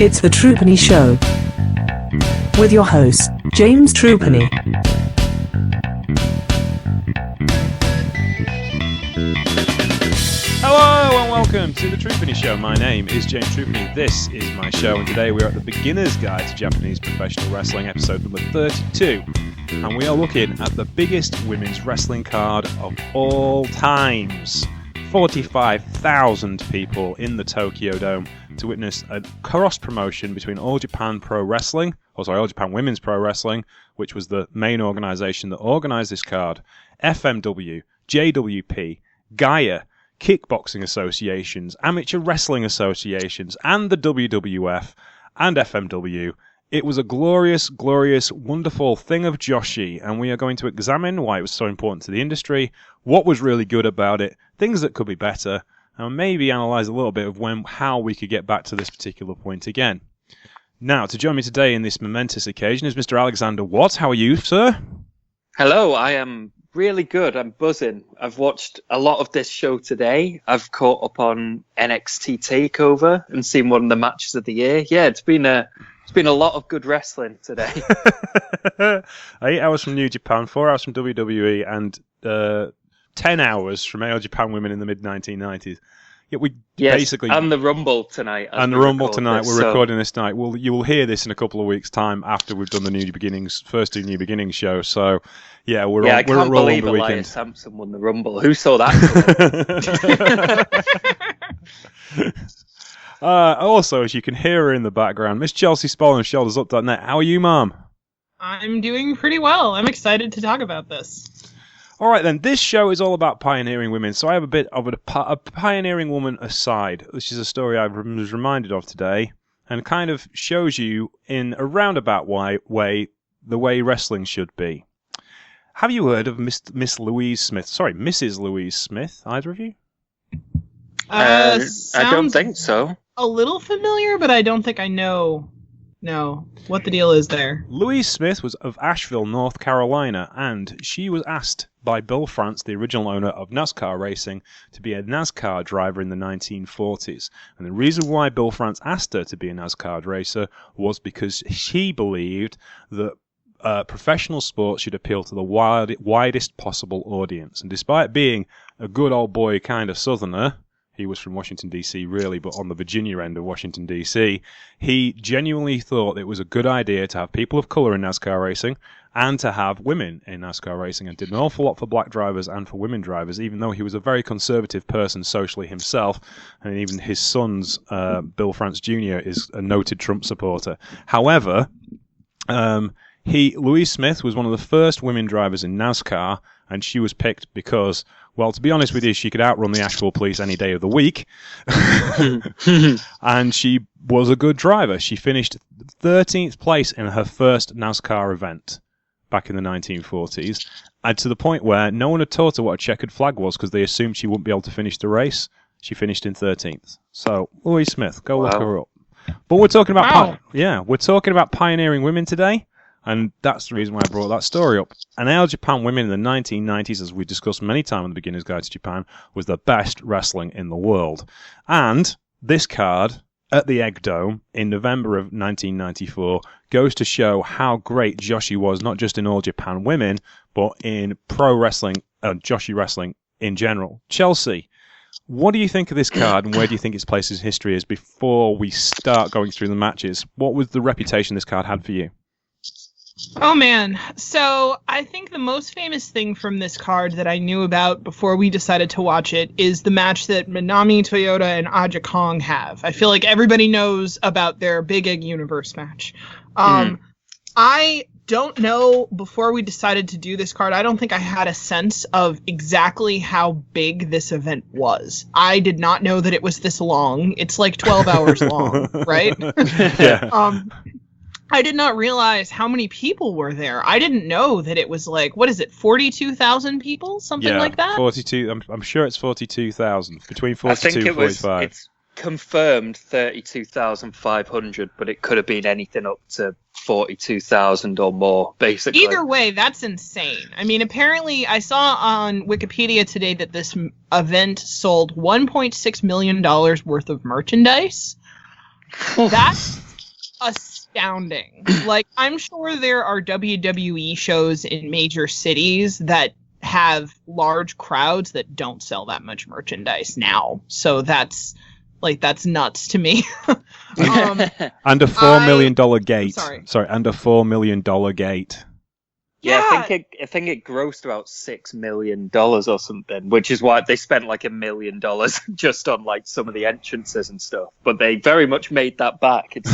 It's the Trupany Show. With your host, James Trupany. Hello and welcome to the Trupany Show. My name is James Trupany. This is my show, and today we're at the Beginner's Guide to Japanese Professional Wrestling, episode number 32. And we are looking at the biggest women's wrestling card of all times. 45,000 people in the Tokyo Dome to witness a cross promotion between All Japan Women's Pro Wrestling, which was the main organisation that organised this card, FMW, JWP, Gaia, kickboxing associations, amateur wrestling associations, and the WWF and FMW. It was a glorious, glorious, wonderful thing of Joshi, and we are going to examine why it was so important to the industry, what was really good about it, things that could be better, and maybe analyse a little bit of how we could get back to this particular point again. Now, to join me today in this momentous occasion is Mr. Alexander Watt. How are you, sir? Hello, I am really good. I'm buzzing. I've watched a lot of this show today. I've caught up on NXT TakeOver and seen one of the matches of the year. Yeah, it's been a lot of good wrestling today. 8 hours from New Japan, 4 hours from WWE, and 10 hours from All Japan Women in the mid-1990s. Basically, and the Rumble tonight. We're recording this night. You will hear this in a couple of weeks' time after we've done the first two New Beginnings shows. So, yeah, we're I can't believe on the weekend. Elias Sampson won the Rumble. Who saw that? Also, as you can hear her in the background, Miss Chelsea Spollen of ShouldersUp.net. How are you, Mom? I'm doing pretty well. I'm excited to talk about this. All right, then. This show is all about pioneering women, so I have a bit of a pioneering woman aside. This is a story I was reminded of today, and kind of shows you in a roundabout way the way wrestling should be. Have you heard of Miss Louise Smith? Sorry, Mrs. Louise Smith. Either of you? I don't think so. A little familiar, but I don't think I know. No, what the deal is there? Louise Smith was of Asheville, North Carolina, and she was asked by Bill France, the original owner of NASCAR racing, to be a NASCAR driver in the 1940s. And the reason why Bill France asked her to be a NASCAR racer was because she believed that professional sports should appeal to the widest possible audience. And despite being a good old boy kind of southerner, he was from Washington, D.C., really, but on the Virginia end of Washington, D.C., he genuinely thought it was a good idea to have people of color in NASCAR racing and to have women in NASCAR racing, and did an awful lot for black drivers and for women drivers, even though he was a very conservative person socially himself, and even his son's Bill France Jr. is a noted Trump supporter. However, Louise Smith was one of the first women drivers in NASCAR, and she was picked because, well, to be honest with you, she could outrun the Asheville police any day of the week. And she was a good driver. She finished 13th place in her first NASCAR event back in the 1940s, and to the point where no one had taught her what a checkered flag was because they assumed she wouldn't be able to finish the race. She finished in 13th. So, Louise Smith, go look her up. But we're talking about we're talking about pioneering women today. And that's the reason why I brought that story up. And All Japan Women in the 1990s, as we discussed many times in the Beginner's Guide to Japan, was the best wrestling in the world. And this card at the Egg Dome in November of 1994 goes to show how great Joshi was, not just in All Japan Women, but in pro wrestling, Joshi wrestling in general. Chelsea, what do you think of this card, and where do you think its place in history is before we start going through the matches? What was the reputation this card had for you? Oh, man. So I think the most famous thing from this card that I knew about before we decided to watch it is the match that Manami Toyota and Aja Kong have. I feel like everybody knows about their Big Egg Universe match. I don't know, before we decided to do this card, I don't think I had a sense of exactly how big this event was. I did not know that it was this long. It's like 12 hours long, right? Yeah. I did not realize how many people were there. I didn't know that it was like, what is it, 42,000 people? Something like that? 42. I'm sure it's 42,000. Between 42 and 45. It's confirmed 32,500, but it could have been anything up to 42,000 or more, basically. Either way, that's insane. I mean, apparently, I saw on Wikipedia today that this event sold $1.6 million worth of merchandise. That's astounding. Like, I'm sure there are WWE shows in major cities that have large crowds that don't sell that much merchandise now. So that's nuts to me. And a $4 million gate. Sorry, and a $4 million gate. Yeah, I think it grossed about $6 million or something, which is why they spent like $1 million just on like some of the entrances and stuff. But they very much made that back. It's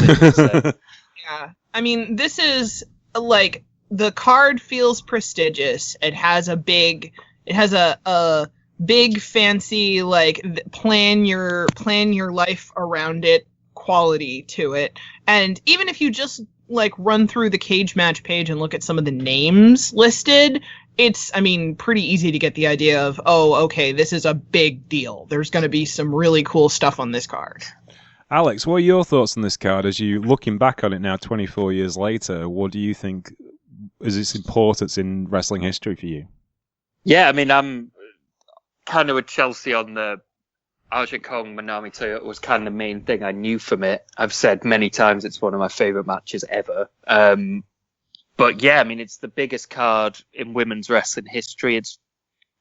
yeah, I mean, this is like, the card feels prestigious. It has a big fancy, like, plan your life around it quality to it. And even if you just like run through the cage match page and look at some of the names listed, it's, I mean, pretty easy to get the idea of, oh, okay, this is a big deal. There's going to be some really cool stuff on this card. Alex, what are your thoughts on this card as you looking back on it now 24 years later? What do you think is its importance in wrestling history for you? Yeah, I mean, I'm kind of with Chelsea on the Aja Kong Manami Toyota was kind of the main thing I knew from it. I've said many times it's one of my favorite matches ever. But yeah, I mean, it's the biggest card in women's wrestling history. It's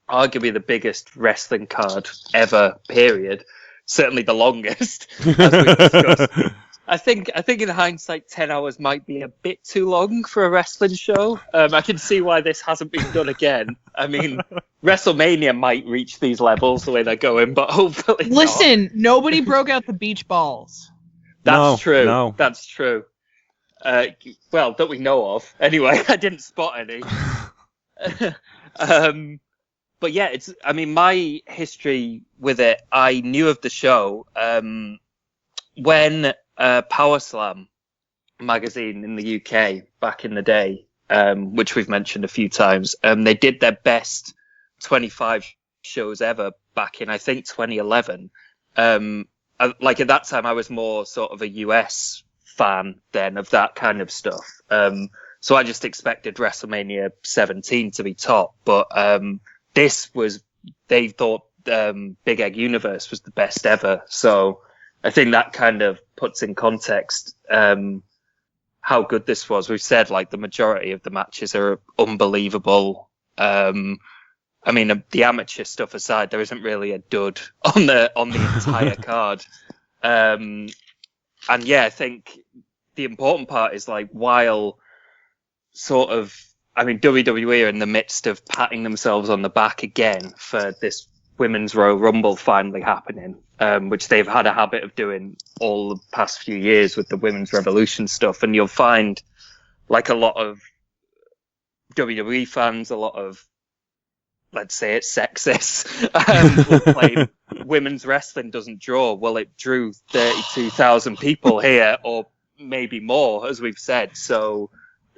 arguably the biggest wrestling card ever, period. Certainly the longest, as we discussed. I think in hindsight, 10 hours might be a bit too long for a wrestling show. I can see why this hasn't been done again. I mean, WrestleMania might reach these levels the way they're going, but hopefully not. Nobody broke out the beach balls. That's true. No. That's true. Well, that we know of. Anyway, I didn't spot any. But yeah, I mean, my history with it, I knew of the show when Power Slam magazine in the UK back in the day, which we've mentioned a few times, they did their best 25 shows ever back in, I think, 2011. Like at that time, I was more sort of a US fan then of that kind of stuff. So I just expected WrestleMania 17 to be top, but they thought Big Egg Universe was the best ever. So I think that kind of puts in context how good this was. We've said like the majority of the matches are unbelievable. I mean, the amateur stuff aside, there isn't really a dud on the entire card. And yeah, I think the important part is like, while sort of, I mean, WWE are in the midst of patting themselves on the back again for this Women's Royal Rumble finally happening, which they've had a habit of doing all the past few years with the Women's Revolution stuff. And you'll find like a lot of WWE fans, a lot of, let's say it's sexist, will claim women's wrestling doesn't draw. Well, it drew 32,000 people here, or maybe more, as we've said. So,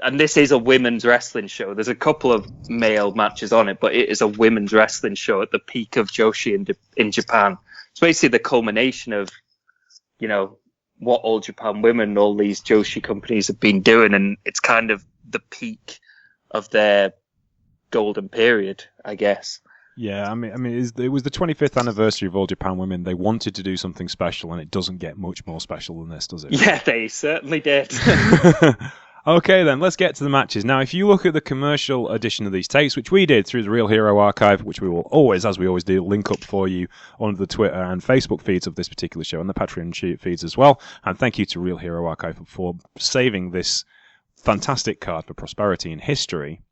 and this is a women's wrestling show. There's a couple of male matches on it, but it is a women's wrestling show at the peak of Joshi in Japan. It's basically the culmination of, you know, what All Japan Women, all these Joshi companies have been doing, and it's kind of the peak of their golden period, I guess. Yeah, I mean, it was the 25th anniversary of All Japan Women. They wanted to do something special, and it doesn't get much more special than this, does it? Yeah, they certainly did. Okay, then, let's get to the matches. Now, if you look at the commercial edition of these tapes, which we did through the Real Hero Archive, which we will always, as we always do, link up for you on the Twitter and Facebook feeds of this particular show, and the Patreon feeds as well. And thank you to Real Hero Archive for saving this fantastic card for prosperity in history.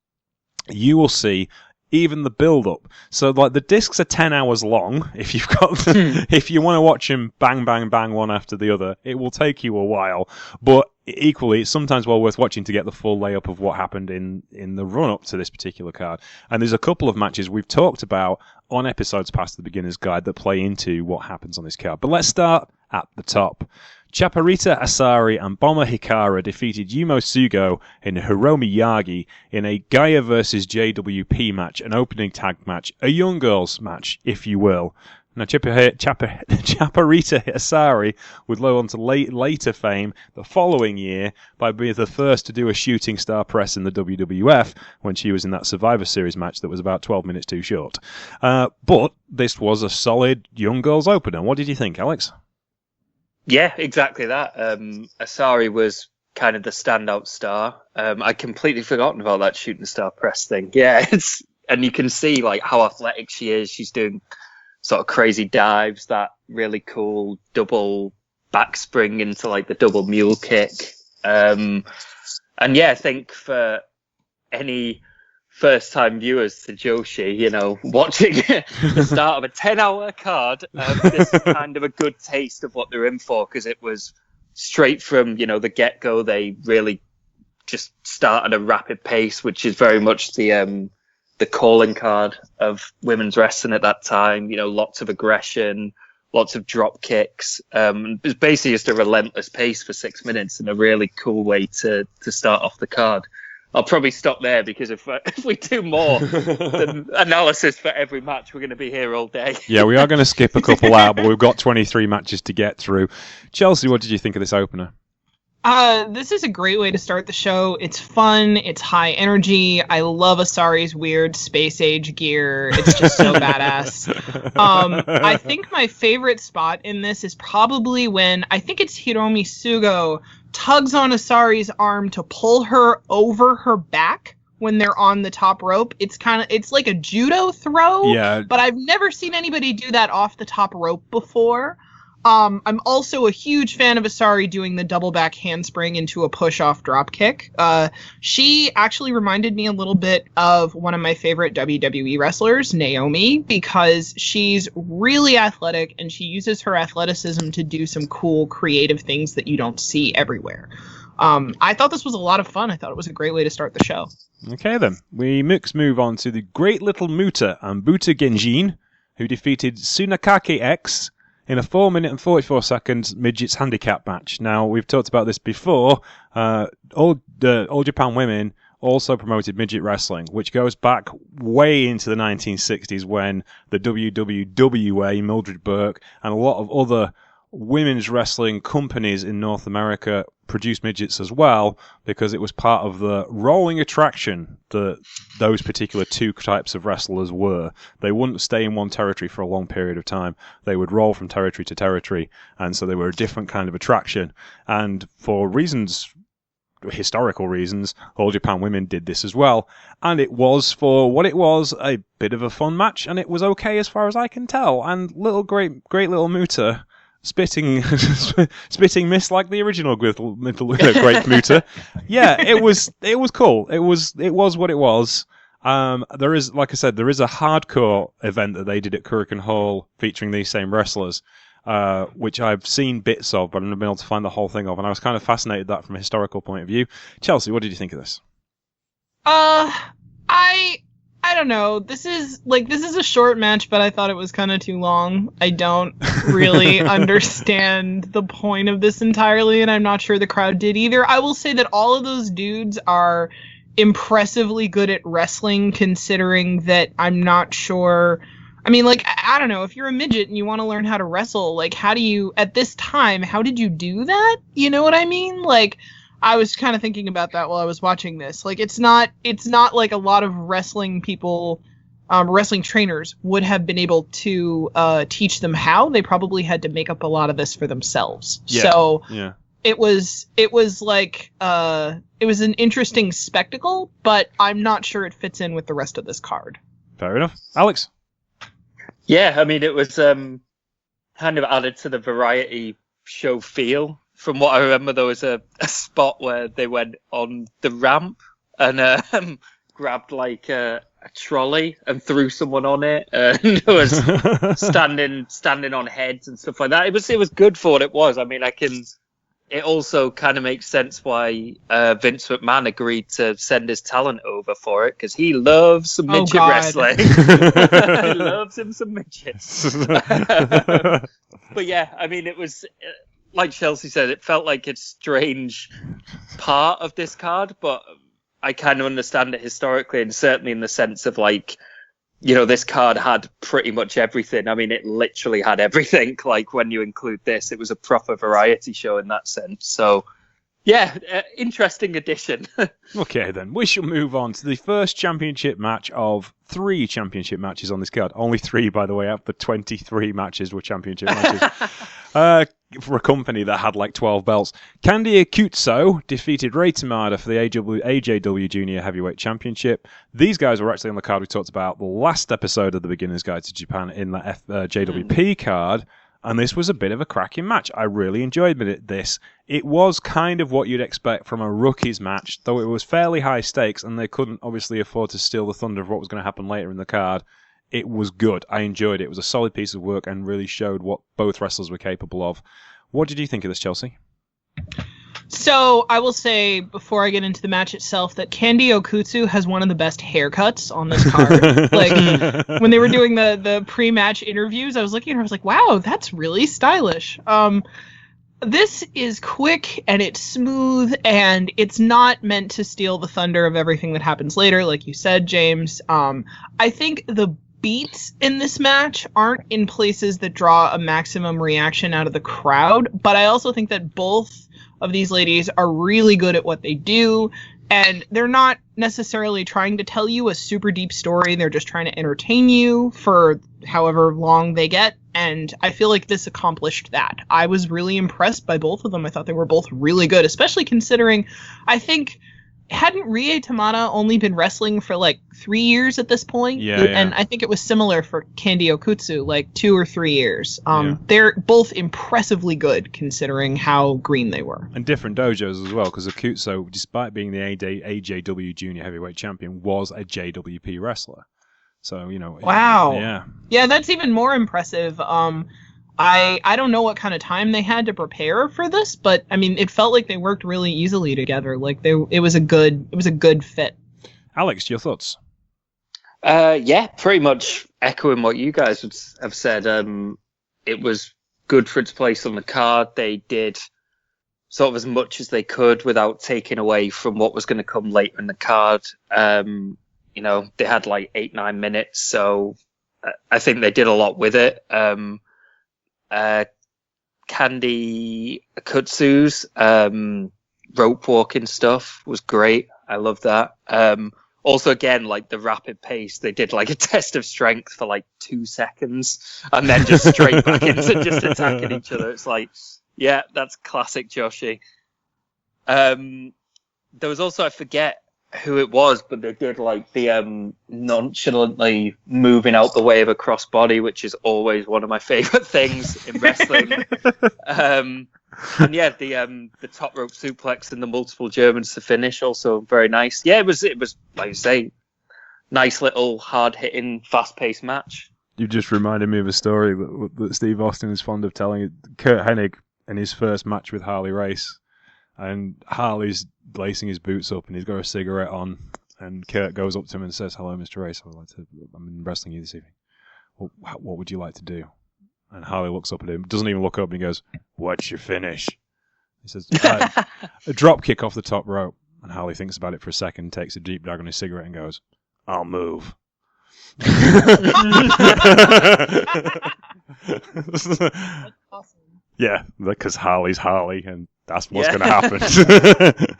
You will see even the build-up. So, like, the discs are 10 hours long. If you've got, if you want to watch them bang, bang, bang, one after the other, it will take you a while. But equally, it's sometimes well worth watching to get the full layup of what happened in the run-up to this particular card. And there's a couple of matches we've talked about on episodes past the Beginner's Guide that play into what happens on this card. But let's start at the top. Chaparita Asari and Bomber Hikara defeated Yumo Sugo and Hiromi Yagi in a Gaia vs JWP match, an opening tag match, a young girls match, if you will. Now, Chaparita Asari would go on to later fame the following year by being the first to do a shooting star press in the WWF when she was in that Survivor Series match that was about 12 minutes too short. But this was a solid young girls opener. What did you think, Alex? Yeah, exactly that. Asari was kind of the standout star. I'd completely forgotten about that shooting star press thing. Yeah, and you can see like how athletic she is. She's doing sort of crazy dives, that really cool double backspring into like the double mule kick. And yeah, I think for any first-time viewers to Joshi, you know, watching the start of a 10-hour card, this is kind of a good taste of what they're in for, because it was straight from, you know, the get-go. They really just start at a rapid pace, which is very much the calling card of women's wrestling at that time. You know, lots of aggression, lots of drop kicks. It's basically just a relentless pace for 6 minutes, and a really cool way to start off the card. I'll probably stop there, because if we do more than analysis for every match, we're going to be here all day. Yeah, we are going to skip a couple out, but we've got 23 matches to get through. Chelsea, what did you think of this opener? This is a great way to start the show. It's fun. It's high energy. I love Asari's weird space age gear. It's just so badass. I think my favorite spot in this is probably when, I think it's Hiromi Sugo tugs on Asari's arm to pull her over her back when they're on the top rope. It's like a judo throw, yeah, but I've never seen anybody do that off the top rope before. I'm also a huge fan of Asari doing the double back handspring into a push-off drop kick. She actually reminded me a little bit of one of my favorite WWE wrestlers, Naomi, because she's really athletic and she uses her athleticism to do some cool, creative things that you don't see everywhere. I thought this was a lot of fun. I thought it was a great way to start the show. Okay, then. We move on to the Great Little Muta and Buta Genjin, who defeated Tsunakake X in a 4 minute and 44 seconds midgets handicap match. Now, we've talked about this before. All Japan Women also promoted midget wrestling, which goes back way into the 1960s when the WWWA, Mildred Burke, and a lot of other women's wrestling companies in North America produced midgets as well, because it was part of the rolling attraction that those particular two types of wrestlers were. They wouldn't stay in one territory for a long period of time. They would roll from territory to territory, and so they were a different kind of attraction. And for historical reasons, All Japan Women did this as well. And it was, for what it was, a bit of a fun match, and it was okay as far as I can tell. And great little Muta spitting mist like the original Great Muta. Yeah, it was cool. It was what it was. There is, like I said, there is a hardcore event that they did at Kurikan Hall featuring these same wrestlers, which I've seen bits of, but I've never been able to find the whole thing of, and I was kind of fascinated that from a historical point of view. Chelsea, what did you think of this? I don't know. This is a short match, but I thought it was kind of too long. I don't really understand the point of this entirely, and I'm not sure the crowd did either. I will say that all of those dudes are impressively good at wrestling, considering that I'm not sure. I mean, like, I don't know, if you're a midget and you want to learn how to wrestle, like, how did you do that? You know what I mean? Like, I was kind of thinking about that while I was watching this. Like, it's not like a lot of wrestling people, wrestling trainers would have been able to teach them how. They probably had to make up a lot of this for themselves. Yeah. So yeah. It was like it was an interesting spectacle, but I'm not sure it fits in with the rest of this card. Fair enough. Alex? Yeah, I mean, it was kind of added to the variety show feel. From what I remember, there was a spot where they went on the ramp and grabbed like a trolley and threw someone on it, and it was standing on heads and stuff like that. It was good for what it was. I mean, it also kind of makes sense why Vince McMahon agreed to send his talent over for it, because he loves some midget wrestling. He loves him some midgets. But yeah, I mean, it was, like Chelsea said, it felt like a strange part of this card, but I kind of understand it historically, and certainly in the sense of, like, you know, this card had pretty much everything. I mean, it literally had everything. Like, when you include this, it was a proper variety show in that sense. So, Interesting addition. Okay, then. We shall move on to the first championship match of 3 championship matches on this card. Only 3, by the way, out of the 23 matches were championship matches. For a company that had like 12 belts. Candy Akutsu defeated Rei Tamada for the AJW Junior Heavyweight Championship. These guys were actually on the card we talked about the last episode of the Beginner's Guide to Japan in the JWP card. And this was a bit of a cracking match. I really enjoyed this. It was kind of what you'd expect from a rookies match, though it was fairly high stakes, and they couldn't obviously afford to steal the thunder of what was going to happen later in the card. It was good. I enjoyed it. It was a solid piece of work and really showed what both wrestlers were capable of. What did you think of this, Chelsea? So I will say, before I get into the match itself, that Candy Okutsu has one of the best haircuts on this card. Like, when they were doing the pre-match interviews, I was looking at her, I was like, wow, that's really stylish. This is quick, and it's smooth, and it's not meant to steal the thunder of everything that happens later, like you said, James. I think the beats in this match aren't in places that draw a maximum reaction out of the crowd, but I also think that both of these ladies are really good at what they do, and they're not necessarily trying to tell you a super deep story. They're just trying to entertain you for however long they get, and I feel like this accomplished that. I was really impressed by both of them. I thought they were both really good, especially considering I think hadn't Rie Tamada only been wrestling for like 3 years at this point? Yeah. And I think it was similar for Candy Okutsu, like 2 or 3 years. They're both impressively good considering how green they were. And different dojos as well, because Okutsu, despite being the AJW Junior Heavyweight Champion, was a JWP wrestler. So, you know. Wow. Yeah. Yeah, that's even more impressive. I don't know what kind of time they had to prepare for this, but I mean, it felt like they worked really easily together. Like it was a good fit. Alex, your thoughts? Yeah, pretty much echoing what you guys have said. It was good for its place on the card. They did sort of as much as they could without taking away from what was going to come later in the card. You know, they had like 8-9 minutes, so I think they did a lot with it. Candy Akutsu's rope walking stuff was great. I love that. Also, again, like the rapid pace, they did like a test of strength for like 2 seconds and then just straight back into just attacking each other. It's like, yeah, that's classic Joshi. There was also, I forget who it was, but they did like the nonchalantly moving out the way of a crossbody, which is always one of my favorite things in wrestling. And yeah, the top rope suplex and the multiple Germans to finish, also very nice. Yeah, it was like you say, nice little hard hitting, fast paced match. You just reminded me of a story that Steve Austin is fond of telling. Kurt Hennig in his first match with Harley Race, and Harley's lacing his boots up and he's got a cigarette on, and Kurt goes up to him and says, "Hello, Mr. Race, I'm wrestling you this evening. Well, what would you like to do?" And Harley looks up at him, doesn't even look up, and he goes, "What's your finish?" He says, "A drop kick off the top rope." And Harley thinks about it for a second, takes a deep drag on his cigarette and goes, "I'll move." That's awesome. Yeah, because Harley's Harley, and that's what's going to happen.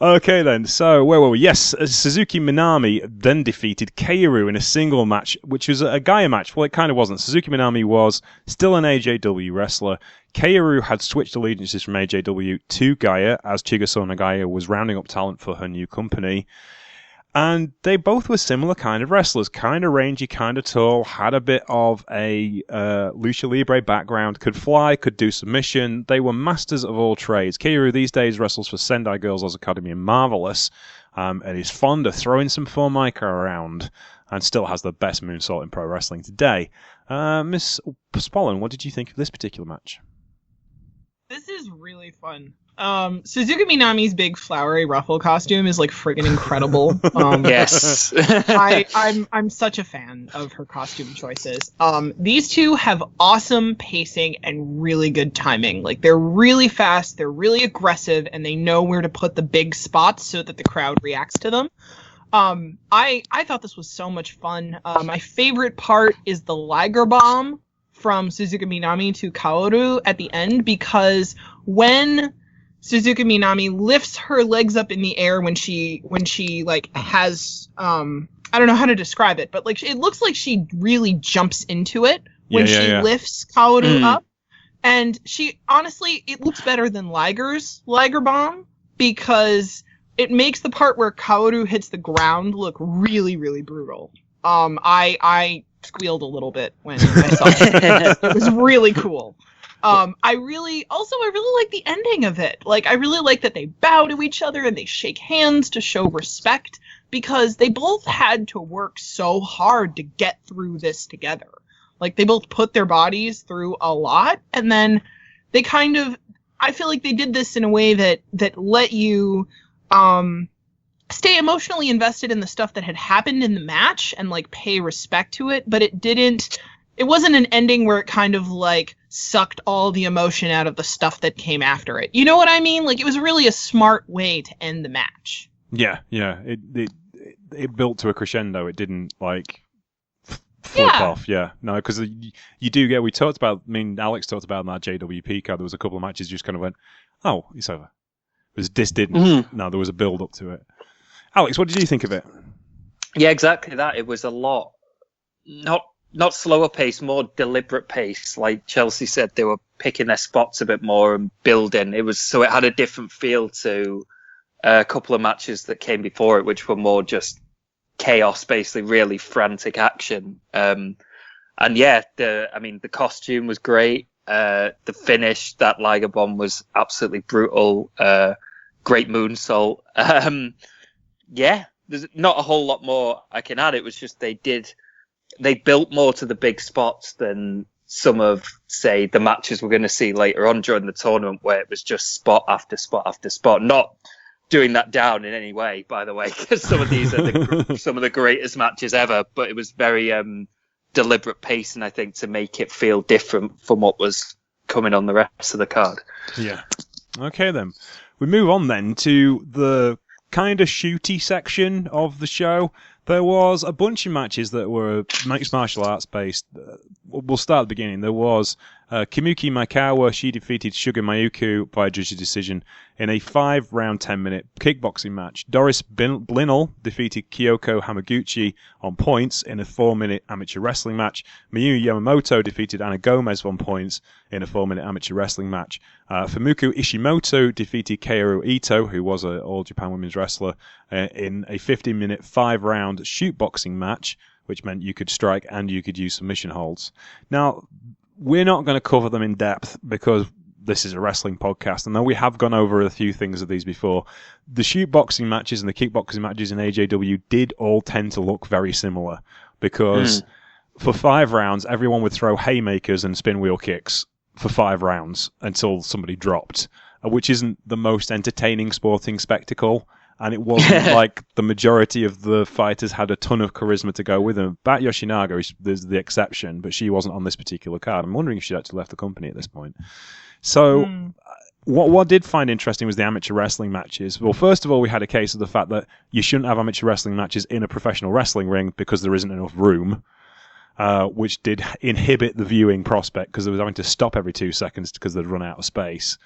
Okay, then. So, where were we? Yes, Suzuki Minami then defeated Kaoru in a single match, which was a Gaia match. Well, it kind of wasn't. Suzuki Minami was still an AJW wrestler. Kaoru had switched allegiances from AJW to Gaia, as Chigaso Nagaya was rounding up talent for her new company. And they both were similar kind of wrestlers, kind of rangy, kind of tall, had a bit of a lucha libre background, could fly, could do submission. They were masters of all trades. Kaoru these days wrestles for Sendai Girls Academy and Marvelous, and is fond of throwing some Formica around, and still has the best moonsault in pro wrestling today. Miss Spollen, what did you think of this particular match? This is really fun. Suzuki Minami's big flowery ruffle costume is like friggin' incredible. Yes. I'm such a fan of her costume choices. These two have awesome pacing and really good timing. Like, they're really fast, they're really aggressive, and they know where to put the big spots so that the crowd reacts to them. I thought this was so much fun. My favorite part is the Liger Bomb from Suzuki Minami to Kaoru at the end, because when Suzuki Minami lifts her legs up in the air when she like has I don't know how to describe it, but like it looks like she really jumps into it when she lifts Kaoru up. And she, honestly, it looks better than Liger's Liger Bomb because it makes the part where Kaoru hits the ground look really, really brutal. I squealed a little bit when I saw it. It was really cool. I really like the ending of it. Like, I really like that they bow to each other and they shake hands to show respect because they both had to work so hard to get through this together. Like, they both put their bodies through a lot, and then they kind of, I feel like they did this in a way that let you stay emotionally invested in the stuff that had happened in the match and, like, pay respect to it, but it wasn't an ending where it kind of, like, sucked all the emotion out of the stuff that came after it. You know what I mean? Like, it was really a smart way to end the match. Yeah. It built to a crescendo. It didn't, like... flip off, no, because you do get. We talked about. I mean, Alex talked about in that JWP card. There was a couple of matches you just kind of went, "Oh, it's over." This didn't. Mm-hmm. No, there was a build up to it. Alex, what did you think of it? Yeah, exactly that. It was a lot, not slower pace, more deliberate pace. Like Chelsea said, they were picking their spots a bit more and building. It had a different feel to a couple of matches that came before it, which were more just chaos, basically, really frantic action. The costume was great. The finish, that Liger Bomb was absolutely brutal. Great moonsault. There's not a whole lot more I can add. It was just they built more to the big spots than some of, say, the matches we're going to see later on during the tournament, where it was just spot after spot after spot. Not doing that down in any way, by the way, because some of these are some of the greatest matches ever, but it was very deliberate pacing, I think, to make it feel different from what was coming on the rest of the card. Yeah. Okay, then. We move on then to the kind of shooty section of the show. There was a bunch of matches that were mixed martial arts based. We'll start at the beginning. There was Kimuki Maikawa. She defeated Suga Mayuku by judge's decision in a 5-round, 10-minute kickboxing match. Doris Blinell defeated Kyoko Hamaguchi on points in a 4-minute amateur wrestling match. Miyu Yamamoto defeated Anna Gomez on points in a 4-minute amateur wrestling match. Fumuko Ishimoto defeated Kaoru Ito, who was an All Japan Women's wrestler, in a 15-minute 5-round shoot boxing match, which meant you could strike and you could use submission holds. Now, we're not going to cover them in depth because this is a wrestling podcast, and though we have gone over a few things of these before, the shoot boxing matches and the kickboxing matches in AJW did all tend to look very similar because for 5 rounds, everyone would throw haymakers and spin wheel kicks for 5 rounds until somebody dropped, which isn't the most entertaining sporting spectacle. And it wasn't like the majority of the fighters had a ton of charisma to go with them. Bat Yoshinaga is the exception, but she wasn't on this particular card. I'm wondering if she'd actually left the company at this point. So what I did find interesting was the amateur wrestling matches. Well, first of all, we had a case of the fact that you shouldn't have amateur wrestling matches in a professional wrestling ring because there isn't enough room, which did inhibit the viewing prospect because they were having to stop every 2 seconds because they'd run out of space.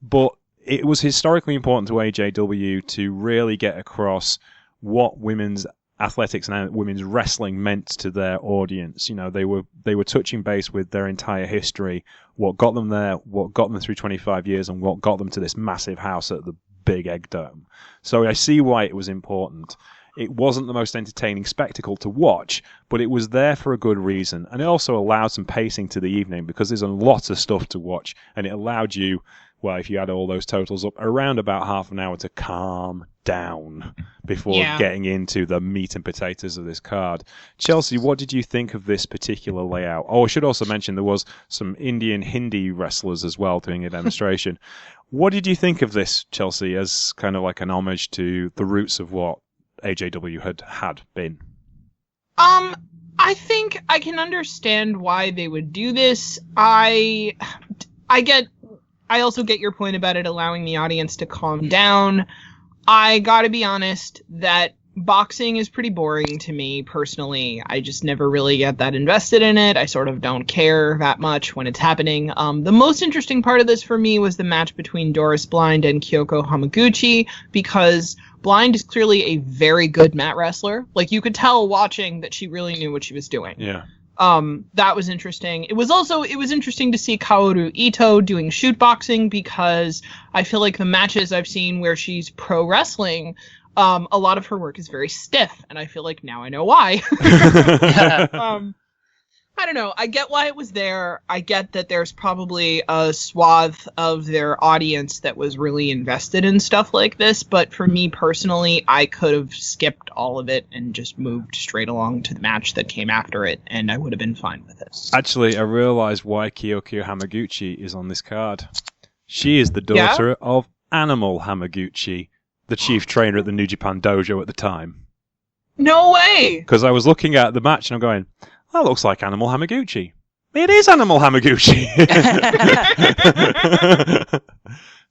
But it was historically important to AJW to really get across what women's athletics and women's wrestling meant to their audience. You know, they were touching base with their entire history, what got them there, what got them through 25 years, and what got them to this massive house at the Big Egg Dome. So I see why it was important. It wasn't the most entertaining spectacle to watch, but it was there for a good reason. And it also allowed some pacing to the evening because there's a lot of stuff to watch, and it allowed you, well, if you add all those totals up, around about half an hour to calm down before getting into the meat and potatoes of this card. Chelsea, what did you think of this particular layout? Oh, I should also mention there was some Indian Hindi wrestlers as well doing a demonstration. What did you think of this, Chelsea, as kind of like an homage to the roots of what AJW had been? I think I can understand why they would do this. I also get your point about it allowing the audience to calm down. I gotta be honest that boxing is pretty boring to me personally. I just never really get that invested in it. I sort of don't care that much when it's happening. The most interesting part of this for me was the match between Doris Blind and Kyoko Hamaguchi, because Blind is clearly a very good mat wrestler. Like, you could tell watching that she really knew what she was doing. Yeah. That was interesting. It was interesting to see Kaoru Ito doing shoot boxing, because I feel like the matches I've seen where she's pro wrestling, a lot of her work is very stiff, and I feel like now I know why. I don't know. I get why it was there. I get that there's probably a swath of their audience that was really invested in stuff like this, but for me personally, I could have skipped all of it and just moved straight along to the match that came after it, and I would have been fine with it. Actually, I realised why Kyoko Hamaguchi is on this card. She is the daughter of Animal Hamaguchi, the chief trainer at the New Japan Dojo at the time. No way! Because I was looking at the match and I'm going, that looks like Animal Hamaguchi. It is Animal Hamaguchi.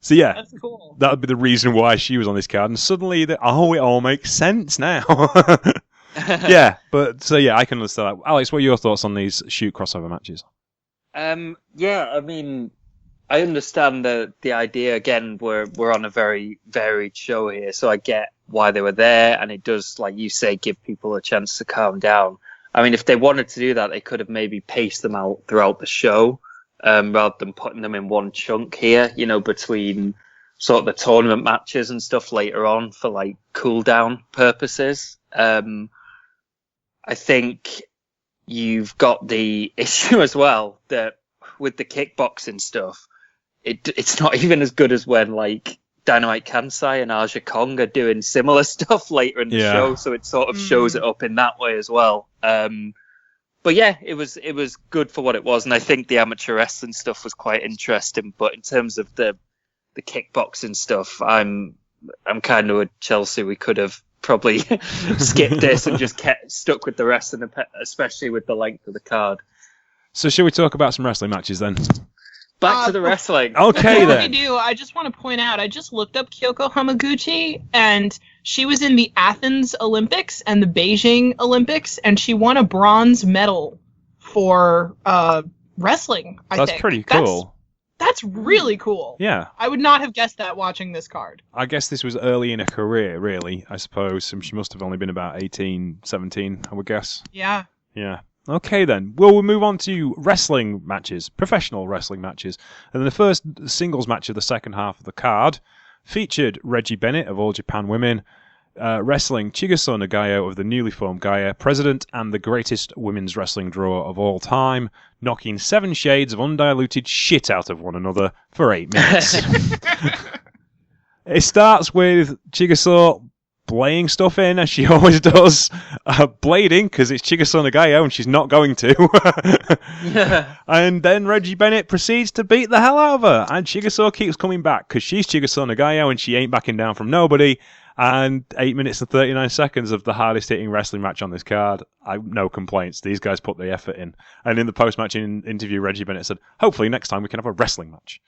So yeah, that's cool. That would be the reason why she was on this card. And suddenly, it all makes sense now. Yeah, but so yeah, I can understand that. Alex, what are your thoughts on these shoot crossover matches? Yeah, I mean, I understand the idea. Again, we're on a very varied show here, so I get why they were there, and it does, like you say, give people a chance to calm down. I mean, if they wanted to do that, they could have maybe paced them out throughout the show, rather than putting them in one chunk here, you know, between sort of the tournament matches and stuff later on for like cool down purposes. I think you've got the issue as well that with the kickboxing stuff, it's not even as good as when like Dynamite Kansai and Aja Kong are doing similar stuff later in the show, so it sort of shows it up in that way as well. But yeah, it was good for what it was, and I think the amateur wrestling stuff was quite interesting. But in terms of the kickboxing stuff, I'm kind of with Chelsea. We could have probably skipped this and just kept stuck with the wrestling, especially with the length of the card. So shall we talk about some wrestling matches then? Back to the wrestling. Okay, then. We do. I just want to point out, I just looked up Kyoko Hamaguchi, and she was in the Athens Olympics and the Beijing Olympics, and she won a bronze medal for wrestling, I think. That's pretty cool. That's really cool. Yeah. I would not have guessed that watching this card. I guess this was early in her career, really, I suppose. She must have only been about 18, 17, I would guess. Yeah. Yeah. Okay then, well, we'll move on to wrestling matches, professional wrestling matches. And then the first singles match of the second half of the card featured Reggie Bennett of All Japan Women wrestling Chigusa Nagayo of the newly formed Gaia, president and the greatest women's wrestling draw of all time, knocking 7 shades of undiluted shit out of one another for 8 minutes. It starts with Chigusa blaying stuff in, as she always does. Blading, because it's Chigusa Nagayo and she's not going to. And then Reggie Bennett proceeds to beat the hell out of her. And Chigusa keeps coming back, because she's Chigusa Nagayo and she ain't backing down from nobody. And 8 minutes and 39 seconds of the hardest hitting wrestling match on this card. No complaints. These guys put the effort in. And in the post-match interview, Reggie Bennett said, hopefully next time we can have a wrestling match.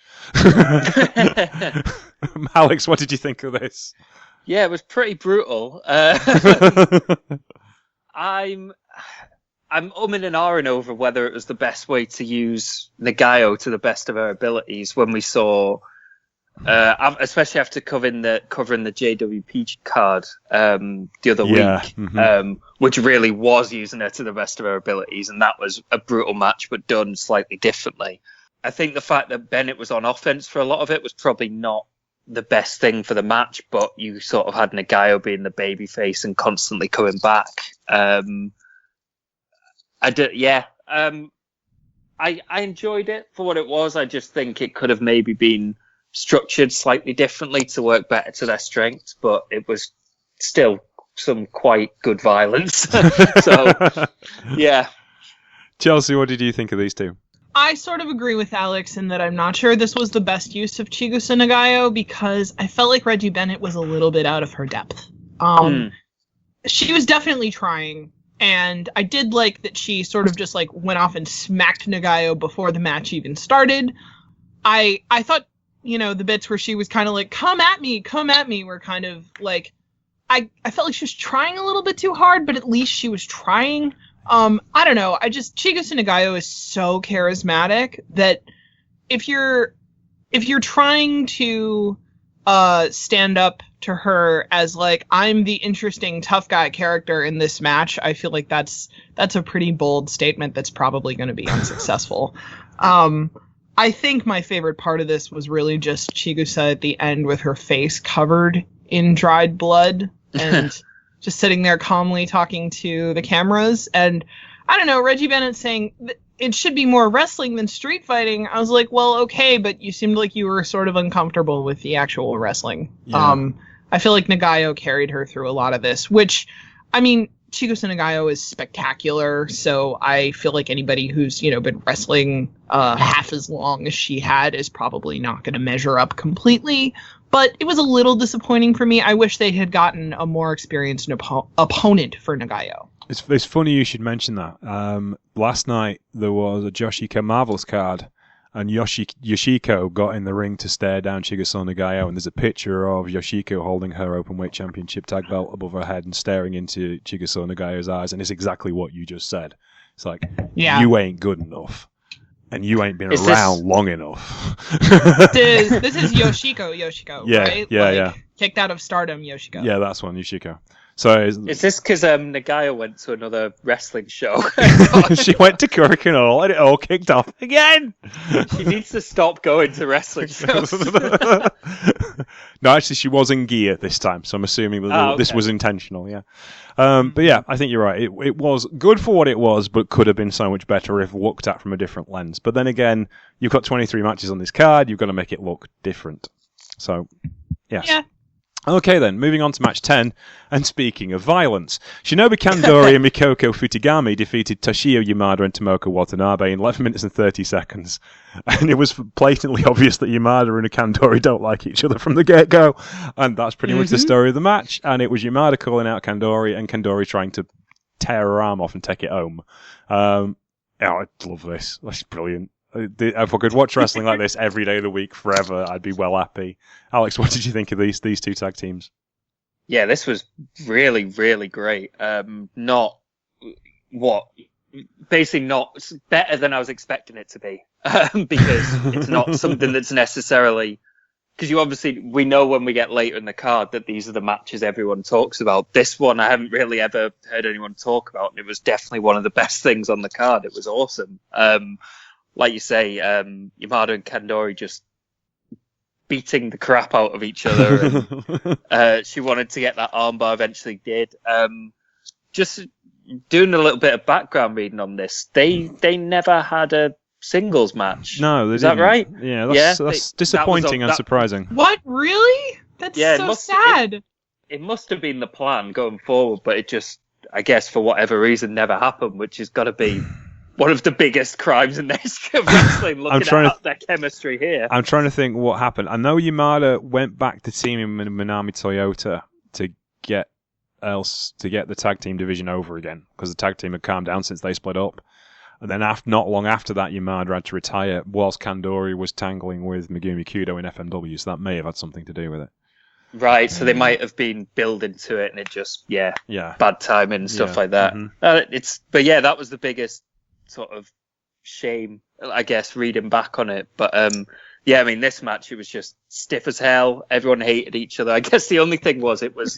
Alex, what did you think of this? Yeah, it was pretty brutal. I'm umming and ahhing over whether it was the best way to use Nagayo to the best of her abilities when we saw, especially after covering the JWP card the other week, which really was using her to the best of her abilities, and that was a brutal match, but done slightly differently. I think the fact that Bennett was on offense for a lot of it was probably not the best thing for the match, but you sort of had Nagayo being the babyface and constantly coming back. I enjoyed it for what it was. I just think it could have maybe been structured slightly differently to work better to their strengths, but it was still some quite good violence. So, yeah. Chelsea, what did you think of these two? I sort of agree with Alex in that I'm not sure this was the best use of Chigusa Nagayo, because I felt like Reggie Bennett was a little bit out of her depth. She was definitely trying, and I did like that she sort of just like went off and smacked Nagayo before the match even started. I thought, you know, the bits where she was kind of like, come at me, were kind of like I felt like she was trying a little bit too hard, but at least she was trying. I don't know. Chigusa Nagayo is so charismatic that if you're trying to stand up to her as like, I'm the interesting tough guy character in this match, I feel like that's a pretty bold statement that's probably going to be unsuccessful. I think my favorite part of this was really just Chigusa at the end with her face covered in dried blood and just sitting there calmly talking to the cameras. And I don't know, Reggie Bennett saying it should be more wrestling than street fighting. I was like, well, okay, but you seemed like you were sort of uncomfortable with the actual wrestling. Yeah. I feel like Nagayo carried her through a lot of this, which, I mean, Chigusa Nagayo is spectacular, so I feel like anybody who's, been wrestling half as long as she had is probably not going to measure up completely. But it was a little disappointing for me. I wish they had gotten a more experienced opponent for Nagayo. It's funny you should mention that. Last night there was a Joshi Marvelous card, and Yoshiko got in the ring to stare down Chigusa Nagayo, and there's a picture of Yoshiko holding her Openweight Championship tag belt above her head and staring into Chigusa Nagayo's eyes, and it's exactly what you just said. It's like, you ain't good enough. And you ain't been around long enough. This is Yoshiko, yeah, right? Yeah. Kicked out of Stardom, Yoshiko. Yeah, that's one, Yoshiko. So is this because Nagayo went to another wrestling show? She went to Kurikan and it all kicked off again. She needs to stop going to wrestling shows. No, actually, she was in gear this time, so I'm assuming that this was intentional. Yeah, but yeah, I think you're right. It was good for what it was, but could have been so much better if looked at from a different lens. But then again, you've got 23 matches on this card. You've got to make it look different. So, yes. Yeah. Okay then, moving on to match 10, and speaking of violence, Shinobu Kandori and Mikoko Futigami defeated Toshio Yamada and Tomoka Watanabe in 11 minutes and 30 seconds. And it was blatantly obvious that Yamada and Kandori don't like each other from the get-go, and that's pretty much the story of the match, and it was Yamada calling out Kandori, and Kandori trying to tear her arm off and take it home. I love this. That's brilliant. If I could watch wrestling like this every day of the week forever, I'd be well happy. Alex, what did you think of these two tag teams? Yeah, this was really, really great. Not better than I was expecting it to be, because it's not something that's necessarily, because we know when we get later in the card that these are the matches everyone talks about. This one I haven't really ever heard anyone talk about, and it was definitely one of the best things on the card. It was awesome. Like you say, Yamada and Kandori just beating the crap out of each other. And, she wanted to get that armbar, eventually did. Just doing a little bit of background reading on this, they never had a singles match. No, is that right? Yeah, that's disappointing and surprising. What, really? That's so sad. It must have been the plan going forward, but it just, I guess, for whatever reason, never happened, which has got to be one of the biggest crimes in the history of wrestling, looking at their chemistry here. I'm trying to think what happened. I know Yamada went back to teaming with Manami Toyota to get the tag team division over again, because the tag team had calmed down since they split up. And then not long after that, Yamada had to retire whilst Kandori was tangling with Megumi Kudo in FMW, so that may have had something to do with it. Right, so they might have been building to it, and it just, bad timing and stuff like that. But that was the biggest sort of shame, I guess, reading back on it. But this match, it was just stiff as hell. Everyone hated each other. I guess the only thing was it was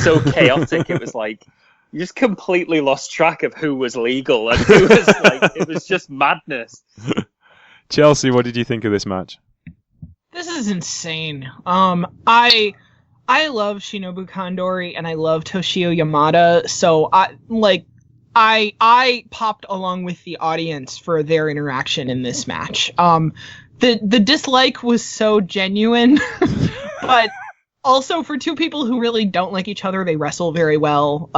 so chaotic. It was like you just completely lost track of who was legal and who was it was just madness. Chelsea, what did you think of this match? This is insane. I love Shinobu Kandori and I love Toshio Yamada, so I popped along with the audience for their interaction in this match. The dislike was so genuine, but also for two people who really don't like each other, they wrestle very well.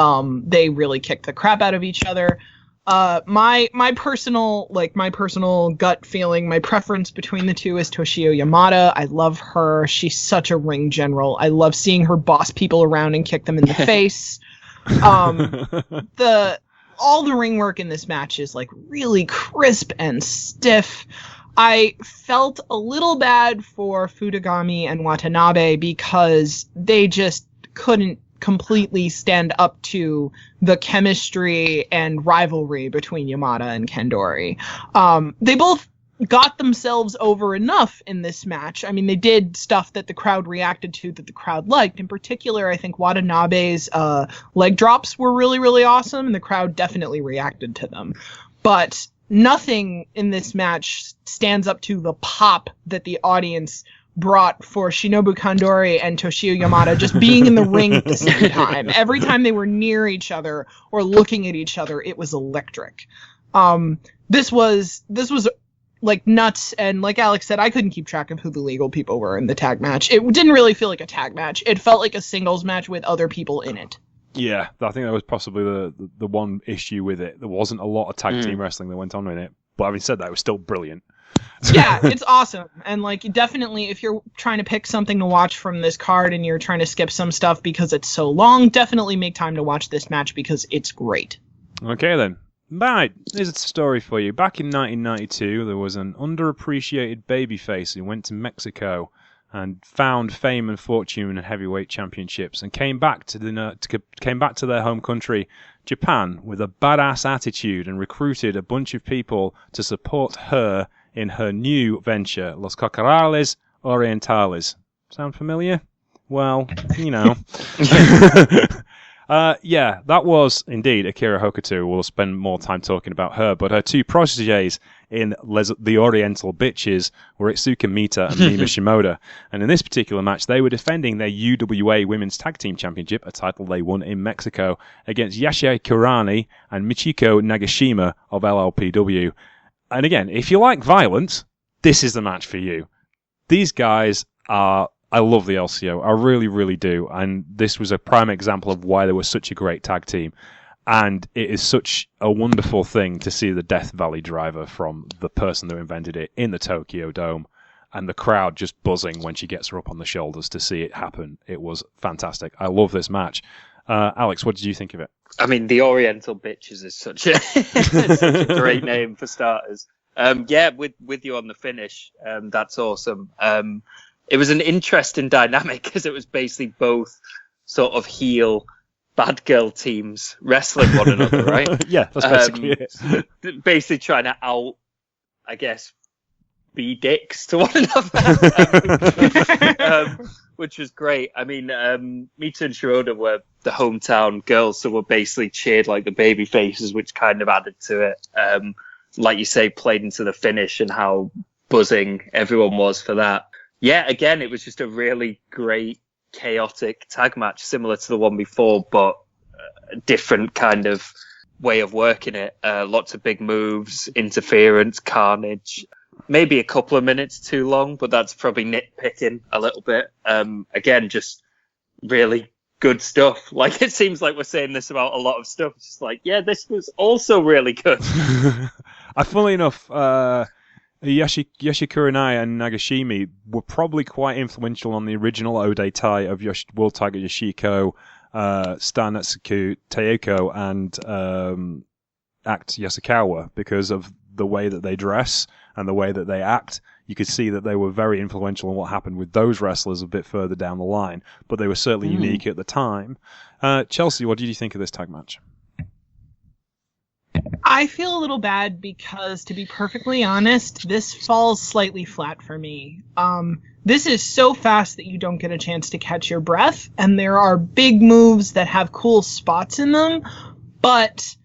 They really kick the crap out of each other. My personal gut feeling, my preference between the two is Toshio Yamada. I love her. She's such a ring general. I love seeing her boss people around and kick them in the face. All the ring work in this match is really crisp and stiff. I felt a little bad for Futigami and Watanabe because they just couldn't completely stand up to the chemistry and rivalry between Yamada and Kandori. They both got themselves over enough in this match. I mean, they did stuff that the crowd reacted to that the crowd liked. In particular, I think Watanabe's leg drops were really, really awesome, and the crowd definitely reacted to them. But nothing in this match stands up to the pop that the audience brought for Shinobu Kandori and Toshio Yamada just being in the ring at the same time. Every time they were near each other or looking at each other, it was electric. This was like nuts, and like Alex said, I couldn't keep track of who the legal people were in the tag match. It didn't really feel like a tag match. It felt like a singles match with other people in it. Yeah, I think that was possibly the one issue with it. There wasn't a lot of tag team wrestling that went on in it, but having said that, it was still brilliant. Yeah, it's awesome. And like, definitely, if you're trying to pick something to watch from this card and you're trying to skip some stuff because it's so long, definitely make time to watch this match because it's great. Okay then. Right, here's a story for you. Back in 1992, there was an underappreciated babyface who went to Mexico and found fame and fortune in heavyweight championships, and came back to their home country, Japan, with a badass attitude, and recruited a bunch of people to support her in her new venture, Los Cocorales Orientales. Sound familiar? Well, you know. Yeah, that was indeed Akira Hokuto. We'll spend more time talking about her, but her two protégés in the Oriental Bitches were Itsuka Mita and Mima Shimoda. And in this particular match, they were defending their UWA Women's Tag Team Championship, a title they won in Mexico, against Yashai Kurani and Michiko Nagashima of LLPW. And again, if you like violence, this is the match for you. These guys are... I love the LCO. I really, really do. And this was a prime example of why they were such a great tag team. And it is such a wonderful thing to see the Death Valley driver from the person who invented it in the Tokyo Dome, and the crowd just buzzing when she gets her up on the shoulders to see it happen. It was fantastic. I love this match. Alex, what did you think of it? I mean, the Oriental Bitches is such a great name for starters. Yeah, with you on the finish. That's awesome. It was an interesting dynamic because it was basically both sort of heel bad girl teams wrestling one another, right? Yeah, that's basically it. Basically trying to I guess, be dicks to one another, which was great. I mean, Mita and Shiroda were the hometown girls, so were basically cheered like the baby faces, which kind of added to it. Like you say, played into the finish and how buzzing everyone was for that. Yeah, again, it was just a really great, chaotic tag match, similar to the one before, but a different kind of way of working it. Lots of big moves, interference, carnage. Maybe a couple of minutes too long, but that's probably nitpicking a little bit. Again, just really good stuff. Like, it seems like we're saying this about a lot of stuff. It's just like, yeah, this was also really good. Funnily enough, Yoshi Kurenai and Nagashimi were probably quite influential on the original Ode Tai of World Tiger Yoshiko, Star Netsuku Taeko, and Act Yasukawa, because of the way that they dress and the way that they act. You could see that they were very influential in what happened with those wrestlers a bit further down the line, but they were certainly unique at the time. Chelsea, what did you think of this tag match? I feel a little bad because, to be perfectly honest, this falls slightly flat for me. This is so fast that you don't get a chance to catch your breath, and there are big moves that have cool spots in them, but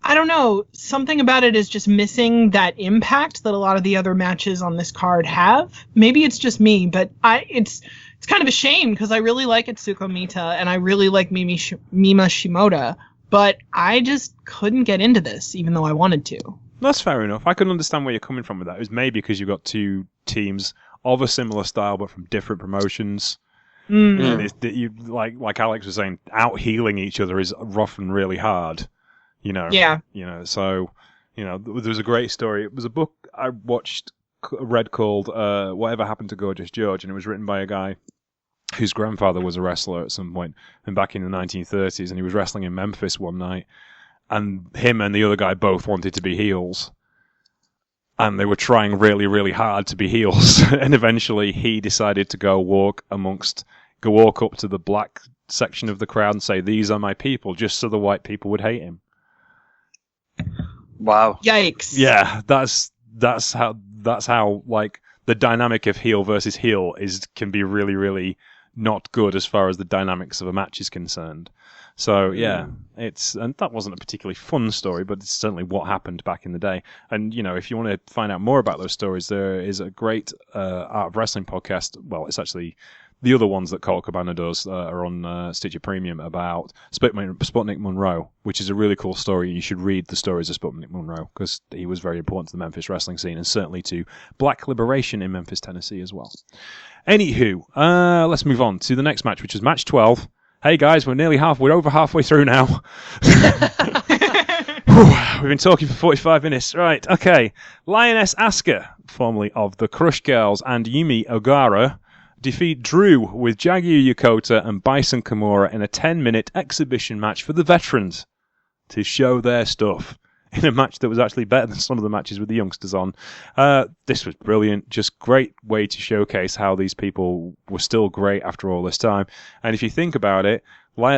I don't know, something about it is just missing that impact that a lot of the other matches on this card have. Maybe it's just me, but it's kind of a shame because I really like Itsuka Mita and I really like Mima Shimoda. But I just couldn't get into this, even though I wanted to. That's fair enough. I can understand where you're coming from with that. It was maybe because you've got two teams of a similar style, but from different promotions. Like Alex was saying, out-healing each other is rough and really hard. Yeah. So, there was a great story. It was a book I read called Whatever Happened to Gorgeous George, and it was written by a guy whose grandfather was a wrestler at some point, and back in the 1930s, and he was wrestling in Memphis one night, and him and the other guy both wanted to be heels, and they were trying really, really hard to be heels, and eventually he decided to go walk up to the black section of the crowd and say, "These are my people," just so the white people would hate him. Wow. Yikes. Yeah, that's how like the dynamic of heel versus heel can be really, really not good as far as the dynamics of a match is concerned. So yeah, and that wasn't a particularly fun story, but it's certainly what happened back in the day. And if you want to find out more about those stories, there is a great Art of Wrestling podcast. Well, it's actually the other ones that Colt Cabana does are on Stitcher Premium about Sputnik Monroe, which is a really cool story. You should read the stories of Sputnik Monroe because he was very important to the Memphis wrestling scene and certainly to black liberation in Memphis, Tennessee as well. Anywho, let's move on to the next match, which is match 12. Hey guys, we're over halfway through now. We've been talking for 45 minutes. Right, okay. Lioness Asuka, formerly of the Crush Girls, and Yumi Ogara defeat Drew with Jaguar Yokota and Bison Kimura in a 10-minute exhibition match for the veterans to show their stuff in a match that was actually better than some of the matches with the youngsters on. This was brilliant. Just great way to showcase how these people were still great after all this time. And if you think about it,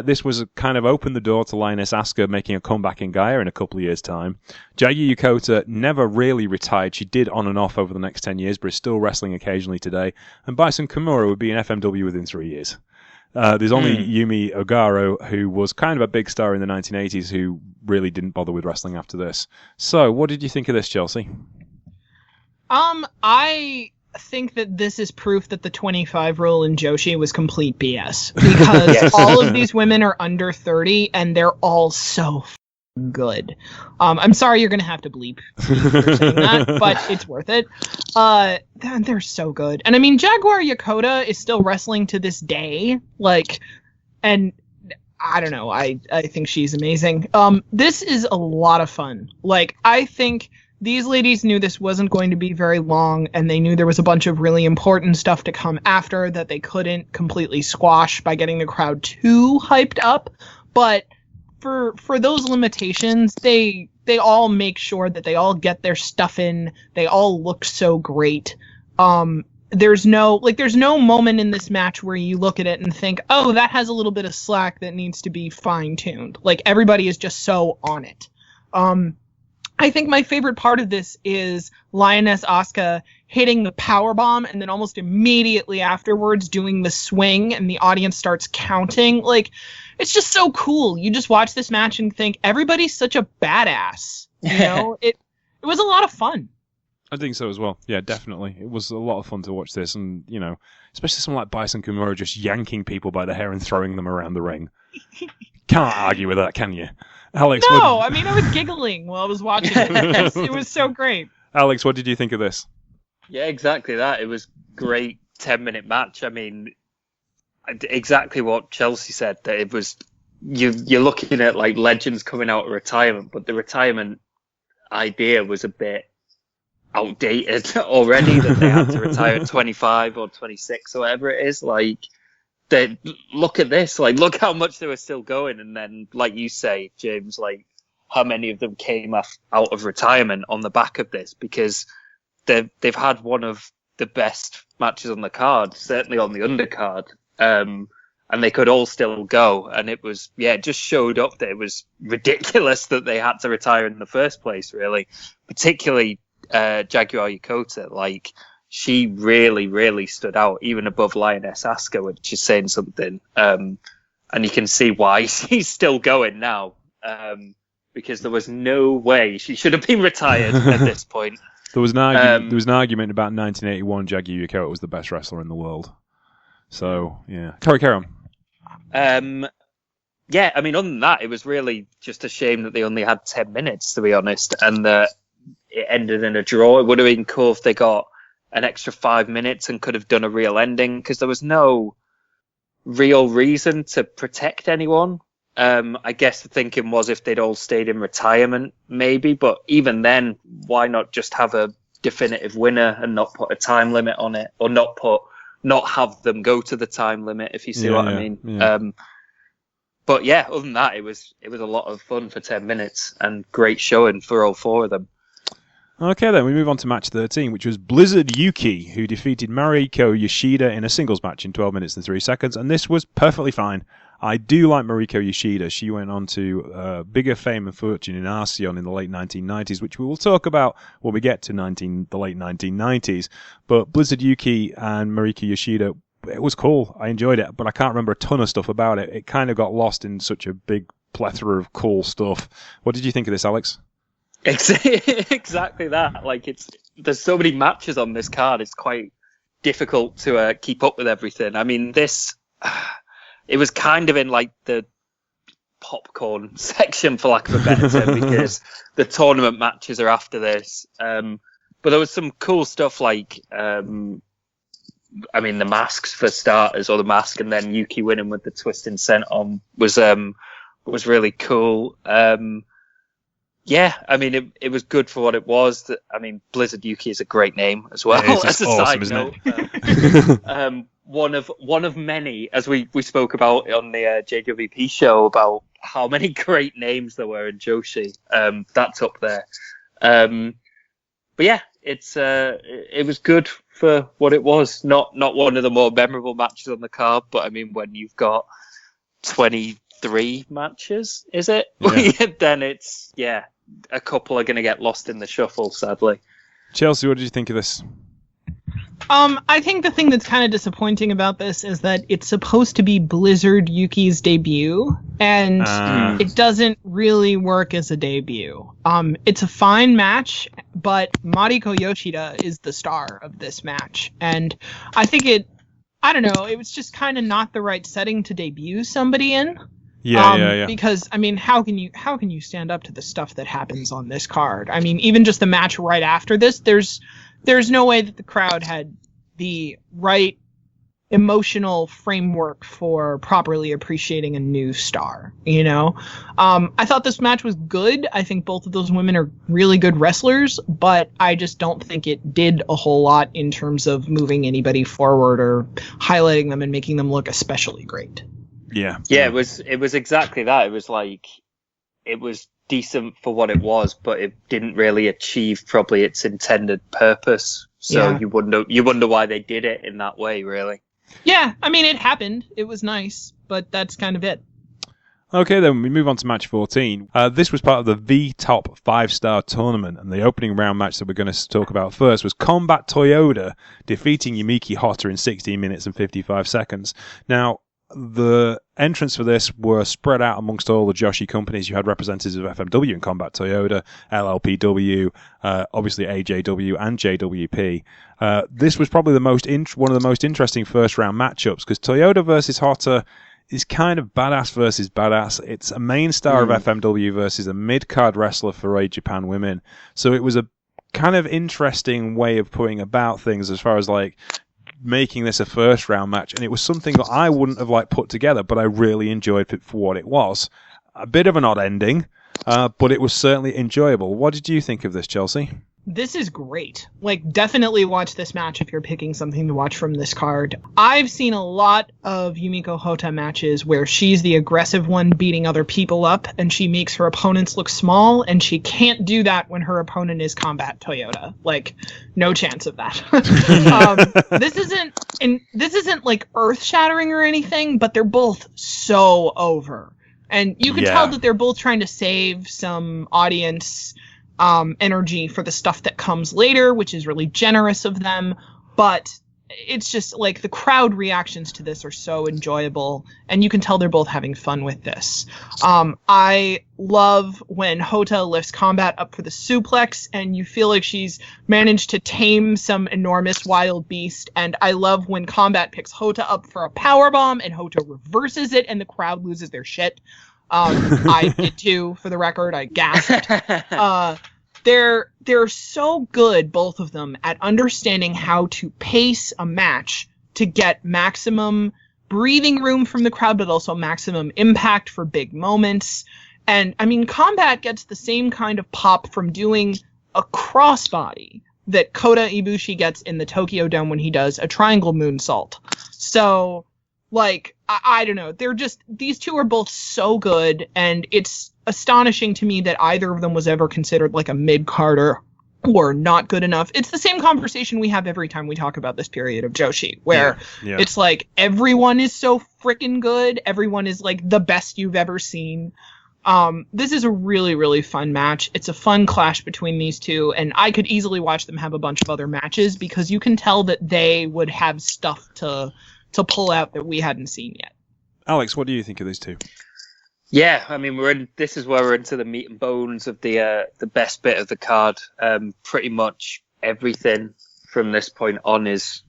this was kind of opened the door to Lioness Asuka making a comeback in Gaia in a couple of years' time. Jaguar Yokota never really retired. She did on and off over the next 10 years, but is still wrestling occasionally today. And Bison Kimura would be in FMW within 3 years. There's only Yumi Ogara, who was kind of a big star in the 1980s, who really didn't bother with wrestling after this. So, what did you think of this, Chelsea? I think that this is proof that the 25 rule in Joshi was complete BS. Because all of these women are under 30, and they're all so good. I'm sorry you're going to have to bleep me for saying that, but it's worth it. They're so good. And I mean, Jaguar Yokota is still wrestling to this day. And I don't know. I think she's amazing. This is a lot of fun. I think these ladies knew this wasn't going to be very long, and they knew there was a bunch of really important stuff to come after that they couldn't completely squash by getting the crowd too hyped up. But for those limitations, they all make sure that they all get their stuff in. They all look so great. There's no moment in this match where you look at it and think, oh, that has a little bit of slack that needs to be fine-tuned. Everybody is just so on it. I think my favorite part of this is Lioness Asuka hitting the powerbomb and then almost immediately afterwards doing the swing and the audience starts counting. It's just so cool. You just watch this match and think everybody's such a badass. It was a lot of fun. I think so as well. Yeah, definitely. It was a lot of fun to watch this, and especially someone like Bison Kimura just yanking people by the hair and throwing them around the ring. Can't argue with that, can you? Alex? No, I was giggling while I was watching it. It was so great. Alex, what did you think of this? Yeah, exactly that. It was great 10-minute match. I mean, exactly what Chelsea said, that it was, you're looking at legends coming out of retirement, but the retirement idea was a bit outdated already, that they had to retire at 25 or 26 or whatever it is. Look at this, look how much they were still going. And then, like you say, James, how many of them came out of retirement on the back of this, because they've had one of the best matches on the card, certainly on the undercard. And they could all still go. And it was, it just showed up that it was ridiculous that they had to retire in the first place, really. Particularly Jaguar Yokota. She really, really stood out, even above Lioness Asuka, which is saying something. And you can see why she's still going now. Because there was no way she should have been retired at this point. There was an argument about 1981 Jaguar Yokota was the best wrestler in the world. So, yeah. Carry on. Yeah, I mean, other than that, it was really just a shame that they only had 10 minutes, to be honest, and that it ended in a draw. It would have been cool if they got an extra 5 minutes and could have done a real ending, because there was no real reason to protect anyone. I guess the thinking was if they'd all stayed in retirement, maybe, but even then, why not just have a definitive winner and not put a time limit on it, or not have them go to the time limit, if you see what I mean. Yeah. But yeah, other than that, it was a lot of fun for 10 minutes and great showing for all four of them. Okay, then we move on to match 13, which was Blizzard Yuki, who defeated Mariko Yoshida in a singles match in 12 minutes and 3 seconds, and this was perfectly fine. I do like Mariko Yoshida. She went on to bigger fame and fortune in Arceon in the late 1990s, which we will talk about when we get to the late 1990s. But Blizzard Yuki and Mariko Yoshida, it was cool. I enjoyed it, but I can't remember a ton of stuff about it. It kind of got lost in such a big plethora of cool stuff. What did you think of this, Alex? Exactly that. Like, there's so many matches on this card. It's quite difficult to keep up with everything. I mean, it was kind of in like the popcorn section, for lack of a better term, because the tournament matches are after this. But there was some cool stuff like, I mean, the masks for starters, or the mask, and then Yuki winning with the twisting senton was really cool. Yeah, I mean, it was good for what it was. I mean, Blizzard Yuki is a great name as well. Yeah, as a awesome, side note, one of many, as we spoke about on the JWP show about how many great names there were in Joshi. That's up there. But yeah, it was good for what it was. Not one of the more memorable matches on the card, but I mean, when you've got 23 matches, is it? Yeah. Then a couple are going to get lost in the shuffle, sadly. Chelsea, what did you think of this? I think the thing that's kind of disappointing about this is that it's supposed to be Blizzard Yuki's debut, and it doesn't really work as a debut. It's a fine match, but Mariko Yoshida is the star of this match, and I think it was just kind of not the right setting to debut somebody in. Yeah. Because, I mean, how can you stand up to the stuff that happens on this card? I mean, even just the match right after this, there's no way that the crowd had the right emotional framework for properly appreciating a new star, you know? I thought this match was good. I think both of those women are really good wrestlers, but I just don't think it did a whole lot in terms of moving anybody forward or highlighting them and making them look especially great. Yeah, it was exactly that. It was like, it was decent for what it was, but it didn't really achieve probably its intended purpose. So you wonder why they did it in that way, really. Yeah, I mean, it happened. It was nice, but that's kind of it. Okay, then we move on to match 14. This was part of the VTOP 5-star tournament, and the opening round match that we're going to talk about first was Combat Toyota defeating Yumiki Hotta in 16 minutes and 55 seconds. Now, the entrants for this were spread out amongst all the Joshi companies. You had representatives of FMW in Combat Toyota, LLPW, obviously AJW and JWP. This was probably one of the most interesting first round matchups, because Toyota versus Hotta is kind of badass versus badass. It's a main star of FMW versus a mid-card wrestler for A Japan Women. So it was a kind of interesting way of putting about things as far as like making this a first round match, and it was something that I wouldn't have put together, but I really enjoyed it for what it was. A bit of an odd ending, but it was certainly enjoyable. What did you think of this, Chelsea? This is great. Definitely watch this match if you're picking something to watch from this card. I've seen a lot of Yumiko Hotta matches where she's the aggressive one beating other people up, and she makes her opponents look small, and she can't do that when her opponent is Combat Toyota. No chance of that. This isn't earth-shattering or anything, but they're both so over. And you can tell that they're both trying to save some audience energy for the stuff that comes later, which is really generous of them, but it's just the crowd reactions to this are so enjoyable, and you can tell they're both having fun with this. I love when Hotta lifts Combat up for the suplex, and you feel like she's managed to tame some enormous wild beast, and I love when Combat picks Hotta up for a powerbomb, and Hotta reverses it, and the crowd loses their shit. I did too, for the record. I gasped. They're so good, both of them, at understanding how to pace a match to get maximum breathing room from the crowd, but also maximum impact for big moments. And, I mean, Combat gets the same kind of pop from doing a crossbody that Kota Ibushi gets in the Tokyo Dome when he does a triangle moonsault. So, I don't know. These two are both so good, and it's astonishing to me that either of them was ever considered a mid-carder or not good enough. It's the same conversation we have every time we talk about this period of Joshi, where it's like everyone is so freaking good. Everyone is like the best you've ever seen. This is a really, really fun match. It's a fun clash between these two, and I could easily watch them have a bunch of other matches because you can tell that they would have stuff to pull out that we hadn't seen yet. Alex, what do you think of these two? Yeah, I mean, this is where we're into the meat and bones of the best bit of the card. Pretty much everything from this point on is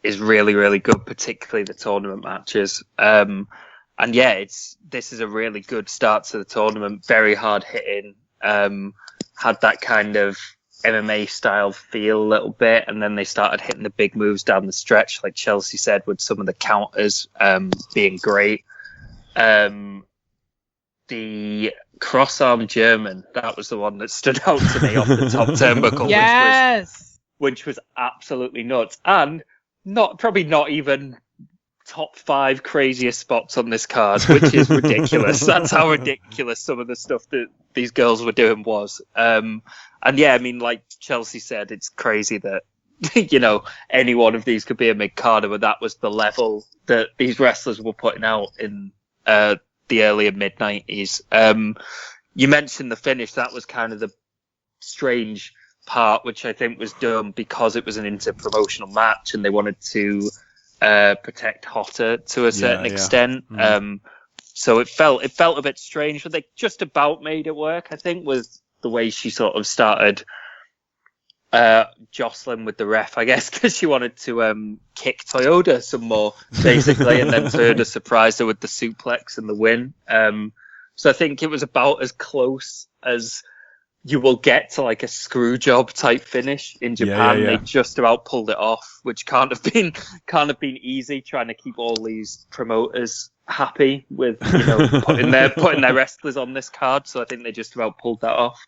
really, really good, particularly the tournament matches. And yeah, this is a really good start to the tournament. Very hard hitting. Had that kind of MMA style feel a little bit, and then they started hitting the big moves down the stretch, like Chelsea said, with some of the counters being great. The cross-arm German, that was the one that stood out to me off the top turnbuckle, which was absolutely nuts. And probably not even top 5 craziest spots on this card, which is ridiculous. That's how ridiculous some of the stuff that these girls were doing was. And yeah, I mean, like Chelsea said, it's crazy that, any one of these could be a mid-carder, but that was the level that these wrestlers were putting out in the early and mid-90s. You mentioned the finish. That was kind of the strange part, which I think was done because it was an inter-promotional match and they wanted to protect Hotta to a certain extent. Mm-hmm. So it felt a bit strange, but they just about made it work, I think, with the way she sort of started jostling with the ref, I guess, because she wanted to kick Toyota some more, basically, and then Toyota surprised her with the suplex and the win. So I think it was about as close as you will get to like a screw job type finish in Japan. They just about pulled it off, which can't have been easy, trying to keep all these promoters happy with putting their wrestlers on this card. So I think they just about pulled that off.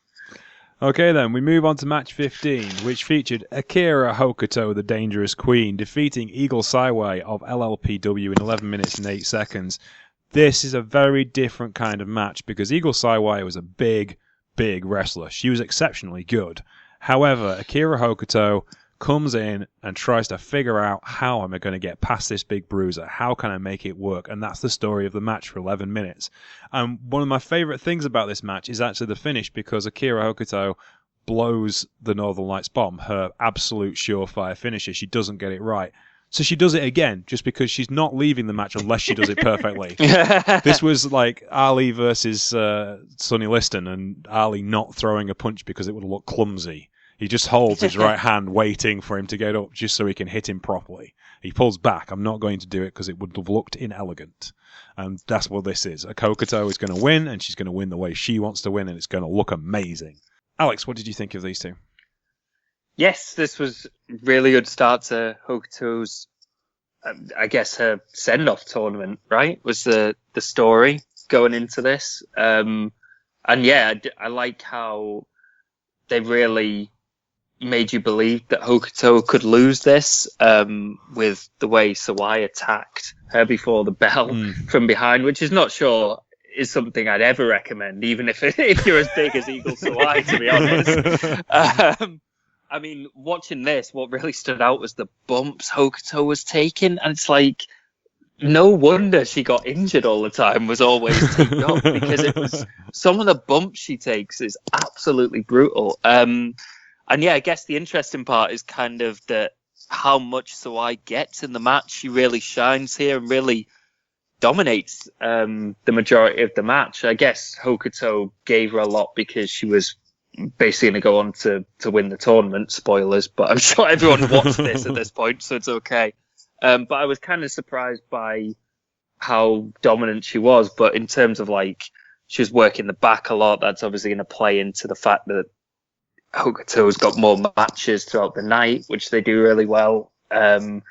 Okay then, we move on to match 15, which featured Akira Hokuto, the Dangerous Queen, defeating Eagle Saiwai of LLPW in 11 minutes and 8 seconds. This is a very different kind of match because Eagle Saiwai was a big wrestler. She was exceptionally good. However, Akira Hokuto comes in and tries to figure out, how am I going to get past this big bruiser? How can I make it work? And that's the story of the match for 11 minutes. And one of my favourite things about this match is actually the finish, because Akira Hokuto blows the Northern Lights bomb, her absolute surefire finisher. She doesn't get it right. So she does it again, just because she's not leaving the match unless she does it perfectly. This was like Ali versus Sonny Liston, and Ali not throwing a punch because it would look clumsy. He just holds his right hand waiting for him to get up just so he can hit him properly. He pulls back. I'm not going to do it because it would have looked inelegant. And that's what this is. Hokuto is going to win, and she's going to win the way she wants to win, and it's going to look amazing. Alex, what did you think of these two? Yes, this was a really good start to Hokuto's, I guess, her send-off tournament, right? Was the story going into this. And yeah, I like how they really made you believe that Hokuto could lose this, with the way Sawai attacked her before the bell from behind, which is not sure is something I'd ever recommend, even if you're as big as Eagle Sawai, to be honest. I mean, watching this, what really stood out was the bumps Hokuto was taking, and it's like, no wonder she got injured all the time, was always taken up, because it was, some of the bumps she takes is absolutely brutal. And yeah, I guess the interesting part is kind of how much Sawai gets in the match. She really shines here and really dominates the majority of the match. I guess Hokuto gave her a lot because she was basically going to go on to win the tournament. Spoilers, but I'm sure everyone watched this at this point, so it's okay. But I was kind of surprised by how dominant she was. But in terms of like, she was working the back a lot. That's obviously going to play into the fact that Hokuto's got more matches throughout the night, which they do really well. And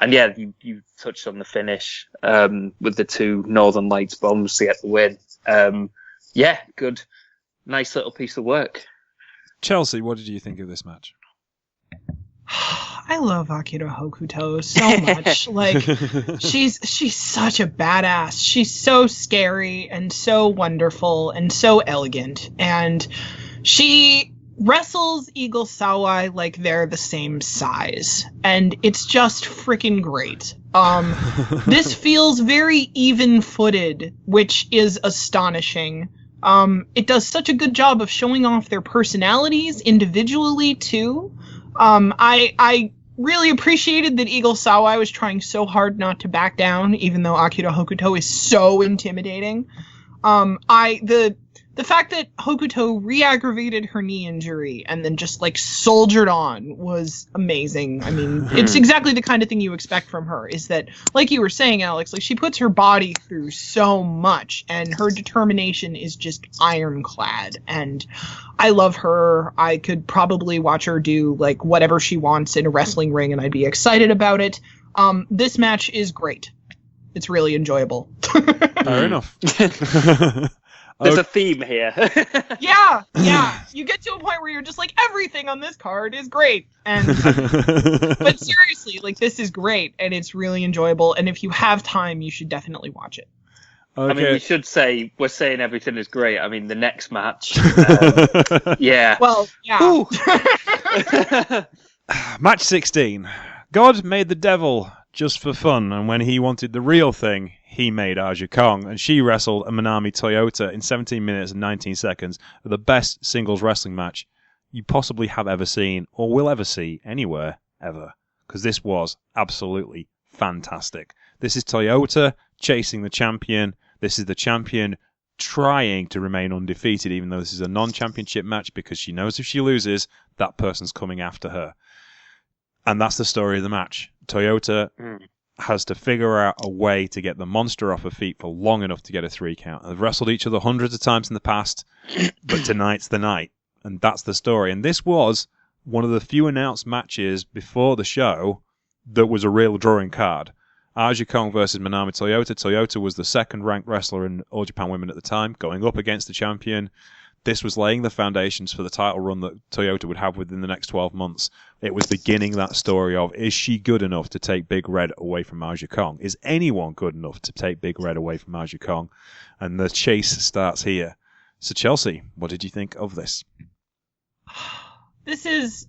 yeah, you touched on the finish with the two Northern Lights bombs to get the win. Yeah, good. Nice little piece of work. Chelsea, what did you think of this match? I love Akira Hokuto so much. Like, she's such a badass. She's so scary and so wonderful and so elegant. And she wrestles Eagle Sawai like they're the same size, and it's just freaking great. This feels very even-footed, which is astonishing. It does such a good job of showing off their personalities individually too. I really appreciated that Eagle Sawai was trying so hard not to back down, even though Akira Hokuto is so intimidating. The fact that Hokuto re-aggravated her knee injury and then just, like, soldiered on was amazing. I mean, it's exactly the kind of thing you expect from her, is that, like you were saying, Alex, like, she puts her body through so much, and her determination is just ironclad, and I love her. I could probably watch her do, like, whatever she wants in a wrestling ring, and I'd be excited about it. This match is great. It's really enjoyable. Fair enough. There's a theme here. Yeah. You get to a point where you're just like, everything on this card is great. And but seriously, like, this is great, and it's really enjoyable. And if you have time, you should definitely watch it. Okay. I mean, we should say we're saying everything is great. I mean, the next match, yeah. Well, yeah. Match 16. God made the devil just for fun, and when he wanted the real thing, he made Aja Kong, and she wrestled a Manami Toyota in 17 minutes and 19 seconds, the best singles wrestling match you possibly have ever seen, or will ever see anywhere, ever. Because this was absolutely fantastic. This is Toyota chasing the champion. This is the champion trying to remain undefeated, even though this is a non-championship match, because she knows if she loses, that person's coming after her. And that's the story of the match. Toyota has to figure out a way to get the monster off her feet for long enough to get a 3 count. They've wrestled each other hundreds of times in the past, but tonight's the night. And that's the story. And this was one of the few announced matches before the show that was a real drawing card. Aja Kong versus Manami Toyota. Toyota was the second-ranked wrestler in All Japan Women at the time, going up against the champion. This was laying the foundations for the title run that Toyota would have within the next 12 months. It was beginning that story of, is she good enough to take Big Red away from Aja Kong? Is anyone good enough to take Big Red away from Aja Kong? And the chase starts here. So, Chelsea, what did you think of this? This is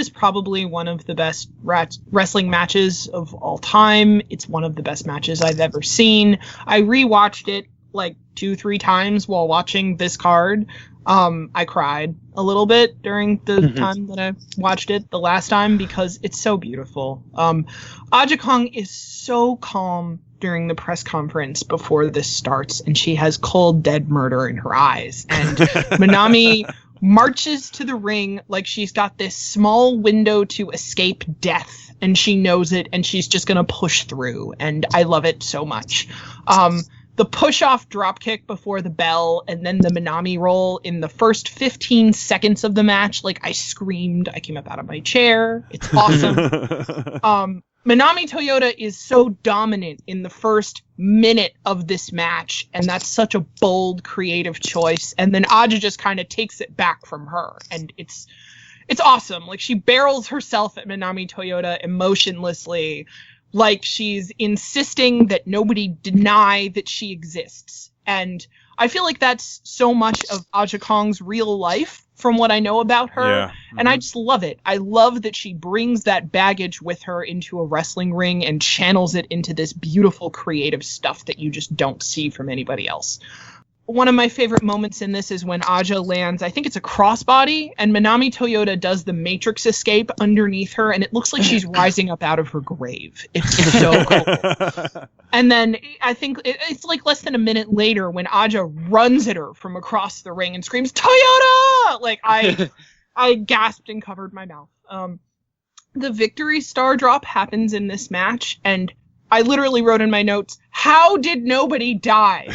probably one of the best wrestling matches of all time. It's one of the best matches I've ever seen. I rewatched it like 2-3 times while watching this card. I cried a little bit during the time that I watched it the last time because it's so beautiful. Aja Kong is so calm during the press conference before this starts, and she has cold, dead murder in her eyes. And Manami marches to the ring like she's got this small window to escape death, and she knows it, and she's just gonna push through, and I love it so much. The push-off dropkick before the bell, and then the Manami roll in the first 15 seconds of the match, like, I screamed, I came up out of my chair, it's awesome. Manami Toyota is so dominant in the first minute of this match, and that's such a bold, creative choice, and then Aja just kind of takes it back from her, and it's awesome. Like, she barrels herself at Manami Toyota emotionlessly, like she's insisting that nobody deny that she exists. And I feel like that's so much of Aja Kong's real life from what I know about her. Yeah. Mm-hmm. And I just love it. I love that she brings that baggage with her into a wrestling ring and channels it into this beautiful creative stuff that you just don't see from anybody else. One of my favorite moments in this is when Aja lands, I think it's a crossbody, and Manami Toyota does the Matrix escape underneath her, and it looks like she's rising up out of her grave. It's so cool. And then I think it's like less than a minute later when Aja runs at her from across the ring and screams, "Toyota!" Like, I gasped and covered my mouth. The victory star drop happens in this match, and I literally wrote in my notes, how did nobody die?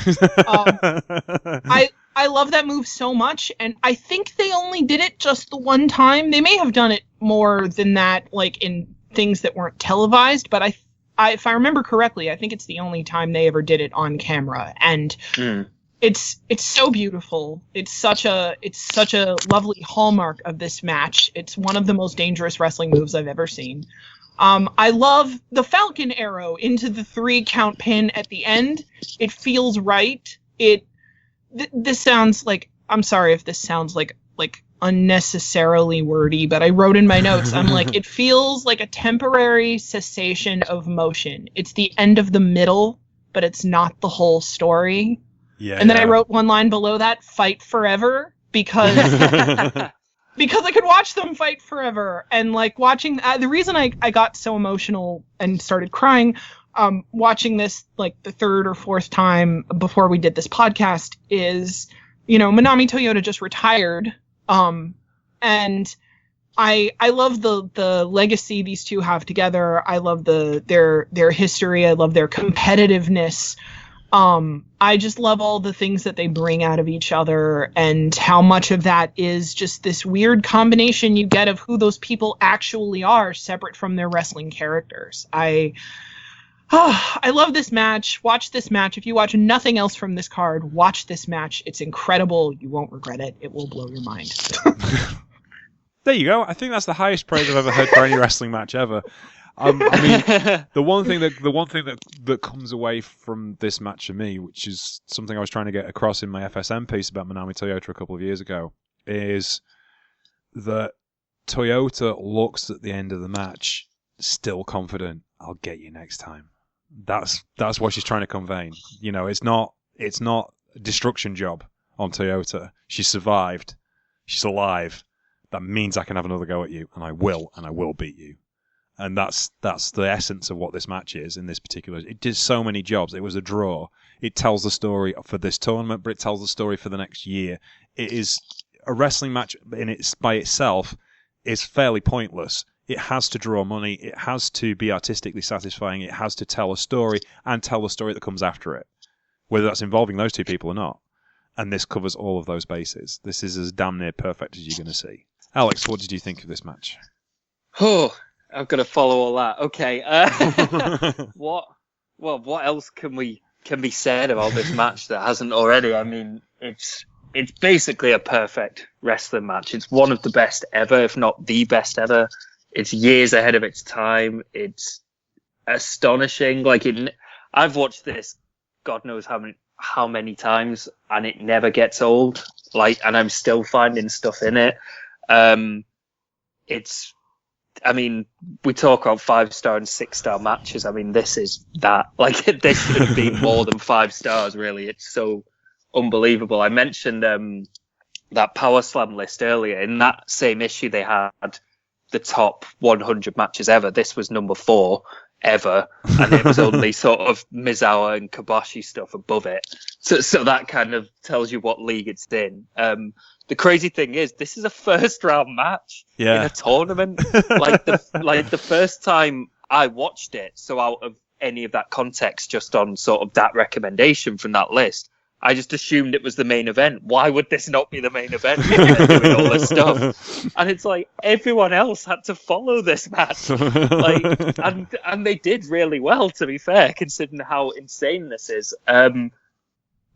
I love that move so much, and I think they only did it just the one time. They may have done it more than that, like in things that weren't televised, but if I remember correctly, I think it's the only time they ever did it on camera, and it's so beautiful. It's such a lovely hallmark of this match. It's one of the most dangerous wrestling moves I've ever seen. I love the Falcon Arrow into the 3 count pin at the end. It feels right. This sounds like, I'm sorry if this sounds like unnecessarily wordy, but I wrote in my notes, I'm like, it feels like a temporary cessation of motion. It's the end of the middle, but it's not the whole story. Yeah. And then I wrote one line below that, fight forever, because because I could watch them fight forever. And like watching, the reason I got so emotional and started crying watching this like the third or fourth time before we did this podcast is, you know, Manami Toyota just retired. And I love the legacy these two have together. I love their history. I love their competitiveness. I just love all the things that they bring out of each other and how much of that is just this weird combination you get of who those people actually are separate from their wrestling characters. I love this match. Watch this match. If you watch nothing else from this card, watch this match. It's incredible. You won't regret it. It will blow your mind. There you go. I think that's the highest praise I've ever heard for any wrestling match ever. I mean, the one thing that comes away from this match for me, which is something I was trying to get across in my FSM piece about Manami Toyota a couple of years ago, is that Toyota looks at the end of the match still confident. I'll get you next time. That's what she's trying to convey. You know, it's not a destruction job on Toyota. She survived. She's alive. That means I can have another go at you, and I will beat you. And that's the essence of what this match is in this particular. It did so many jobs. It was a draw. It tells the story for this tournament, but it tells the story for the next year. It is a wrestling match by itself is fairly pointless. It has to draw money. It has to be artistically satisfying. It has to tell a story and tell the story that comes after it, whether that's involving those two people or not. And this covers all of those bases. This is as damn near perfect as you're going to see. Alex, what did you think of this match? Oh, I've got to follow all that. Okay. What else can be said about this match that hasn't already? I mean, it's basically a perfect wrestling match. It's one of the best ever, if not the best ever. It's years ahead of its time. It's astonishing. I've watched this God knows how many times, and it never gets old. And I'm still finding stuff in it. I mean, we talk about 5-star and 6-star matches. I mean, this is that. This should have been more than 5 stars, really. It's so unbelievable. I mentioned that Power Slam list earlier. In that same issue, they had the top 100 matches ever. This was number 4 ever, and it was only sort of Misawa and Kobashi stuff above it. So that kind of tells you what league it's in. The crazy thing is, this is a first round match in a tournament. The first time I watched it, so out of any of that context, just on sort of that recommendation from that list, I just assumed it was the main event. Why would this not be the main event if they're doing all this stuff? And it's like everyone else had to follow this match. And they did really well, to be fair, considering how insane this is. I mean,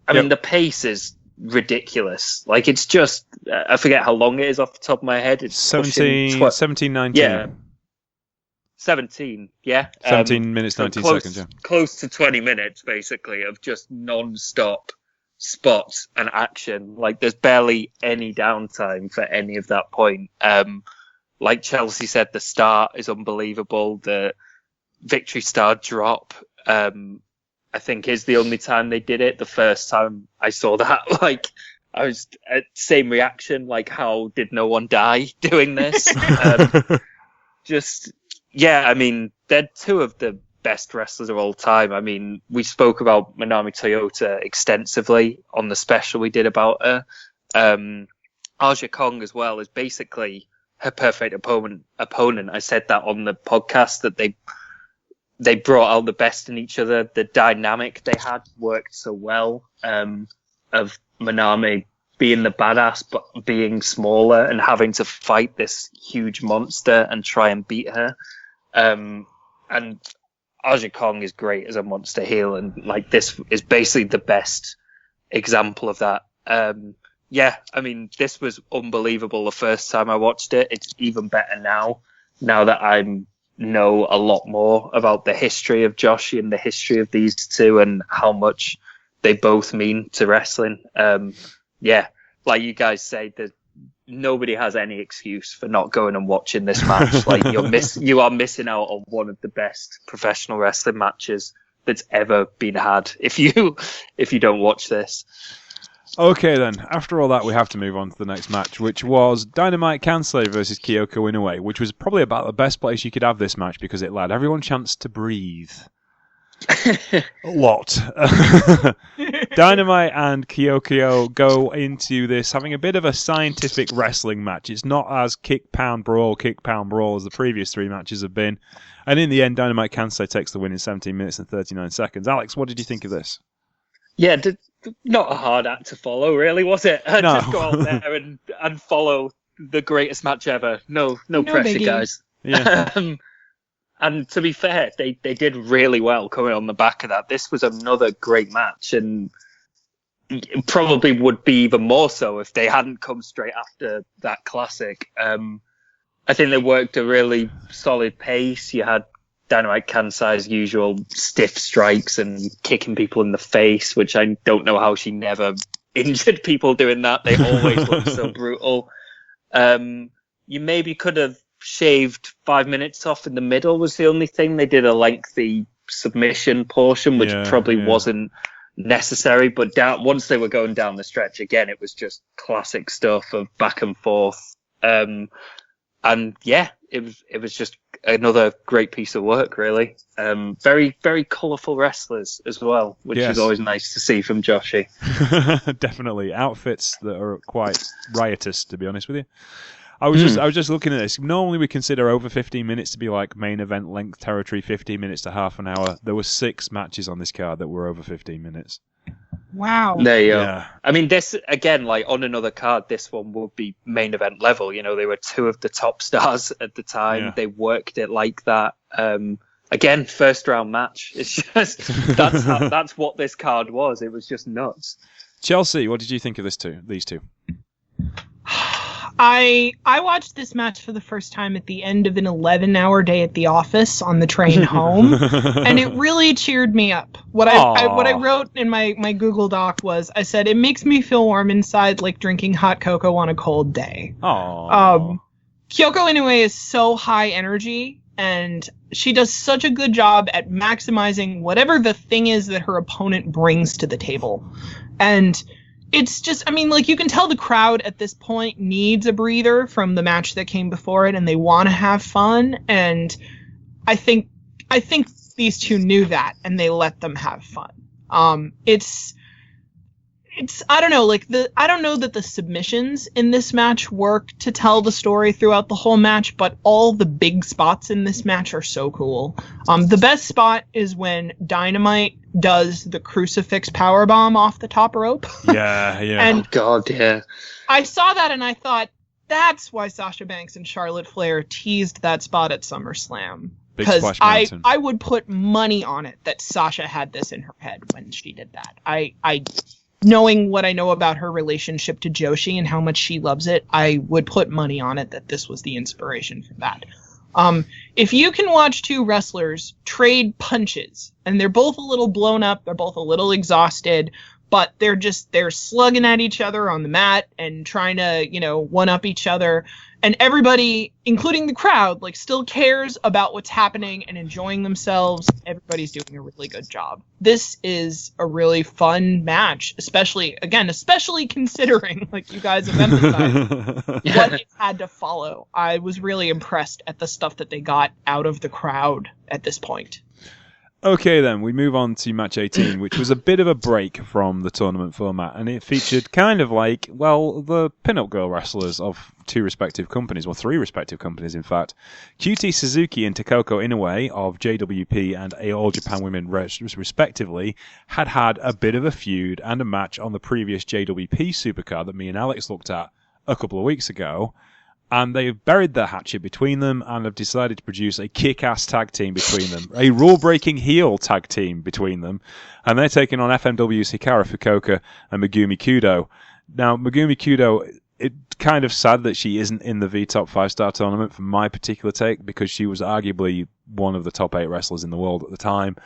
the pace is ridiculous. It's just, I forget how long it is off the top of my head. It's 17, 19. Yeah. 17, yeah. 17 minutes, 19 seconds, yeah. Close to 20 minutes, basically, of just non-stop spots and action. There's barely any downtime for any of that point. Like Chelsea said, the start is unbelievable. The Victory Star drop, I think, is the only time they did it. The first time I saw that, I was same reaction. How did no one die doing this? I mean, they're two of the best wrestlers of all time. I mean, we spoke about Manami Toyota extensively on the special we did about her. Aja Kong as well is basically her perfect opponent. I said that on the podcast, that they brought out the best in each other. The dynamic they had worked so well, of Manami being the badass but being smaller and having to fight this huge monster and try and beat her. And Aja Kong is great as a monster heel, and this is basically the best example of that. I mean, this was unbelievable the first time I watched it. It's even better now that I know a lot more about the history of Joshi and the history of these two and how much they both mean to wrestling. Like you guys say, that nobody has any excuse for not going and watching this match. Like you are missing out on one of the best professional wrestling matches that's ever been had if you don't watch this. Okay then, after all that we have to move on to the next match, which was Dynamite Kansai versus Kyoko Inoue, which was probably about the best place you could have this match because it allowed everyone a chance to breathe. A lot. Dynamite and Kyoko go into this having a bit of a scientific wrestling match. It's not as kick, pound, brawl as the previous 3 matches have been. And in the end, Dynamite Kansai takes the win in 17 minutes and 39 seconds. Alex, what did you think of this? Yeah, not a hard act to follow, really, was it? No. Just go out there and follow the greatest match ever. No pressure, biggie. guys. Yeah. And to be fair, they did really well coming on the back of that. This was another great match, and it probably would be even more so if they hadn't come straight after that classic. I think they worked a really solid pace. You had Dynamite Kansai's usual stiff strikes and kicking people in the face, which I don't know how she never injured people doing that. They always look so brutal. You maybe could have shaved 5 minutes off in the middle was the only thing. They did a lengthy submission portion, which probably wasn't necessary. But once they were going down the stretch again, it was just classic stuff of back and forth. And yeah, it was just another great piece of work, really. Very, very colourful wrestlers as well, which is always nice to see from Joshi. Definitely. Outfits that are quite riotous, to be honest with you. I was just looking at this. Normally we consider over 15 minutes to be like main event length territory, 15 minutes to half an hour. There were 6 matches on this card that were over 15 minutes. Wow. There you go. Yeah. I mean, this, again, like on another card, this one would be main event level. You know, they were 2 of the top stars at the time. Yeah. They worked it like that. Again, first round match. It's just, that's what this card was. It was just nuts. Chelsea, what did you think of these two? I watched this match for the first time at the end of an 11-hour day at the office on the train home, and it really cheered me up. What I wrote in my Google Doc was, I said, it makes me feel warm inside like drinking hot cocoa on a cold day. Aww. Kyoko Inoue is so high energy, and she does such a good job at maximizing whatever the thing is that her opponent brings to the table. And it's just, I mean, like, you can tell the crowd at this point needs a breather from the match that came before it, and they want to have fun. And I think these two knew that, and they let them have fun. It's I don't know, like, I don't know that the submissions in this match work to tell the story throughout the whole match, but all the big spots in this match are so cool. The best spot is when Dynamite does the crucifix powerbomb off the top rope. Yeah. And, oh, God, yeah. I saw that and I thought, that's why Sasha Banks and Charlotte Flair teased that spot at SummerSlam. Because I would put money on it that Sasha had this in her head when she did that. I knowing what I know about her relationship to Joshi and how much she loves it, I would put money on it that this was the inspiration for that. If you can watch 2 wrestlers trade punches, and they're both a little blown up, they're both a little exhausted, but they're slugging at each other on the mat and trying to, one-up each other, and everybody, including the crowd, like, still cares about what's happening and enjoying themselves. Everybody's doing a really good job. This is a really fun match, especially considering, like you guys have emphasized, what it had to follow. I was really impressed at the stuff that they got out of the crowd at this point. Okay, then, we move on to match 18, which was a bit of a break from the tournament format, and it featured kind of like, well, the pin-up girl wrestlers of 2 respective companies, or 3 respective companies, in fact. QT Suzuki and Takoko Inoue of JWP and All Japan Women, respectively, had a bit of a feud and a match on the previous JWP Supercard that me and Alex looked at a couple of weeks ago. And they've buried their hatchet between them and have decided to produce a kick-ass tag team between them. A rule-breaking heel tag team between them. And they're taking on FMW's Hikaru Fukuoka and Megumi Kudo. Now, Megumi Kudo, it's kind of sad that she isn't in the VTOP 5-star tournament for my particular take, because she was arguably one of the top 8 wrestlers in the world at the time.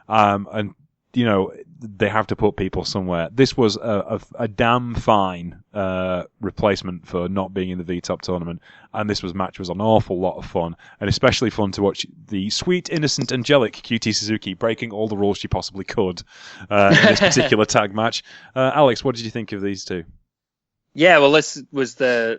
And they have to put people somewhere. This was a damn fine replacement for not being in the VTOP tournament, and this match was an awful lot of fun, and especially fun to watch the sweet, innocent, angelic QT Suzuki breaking all the rules she possibly could in this particular tag match. Alex, what did you think of these two? Yeah, well, this was they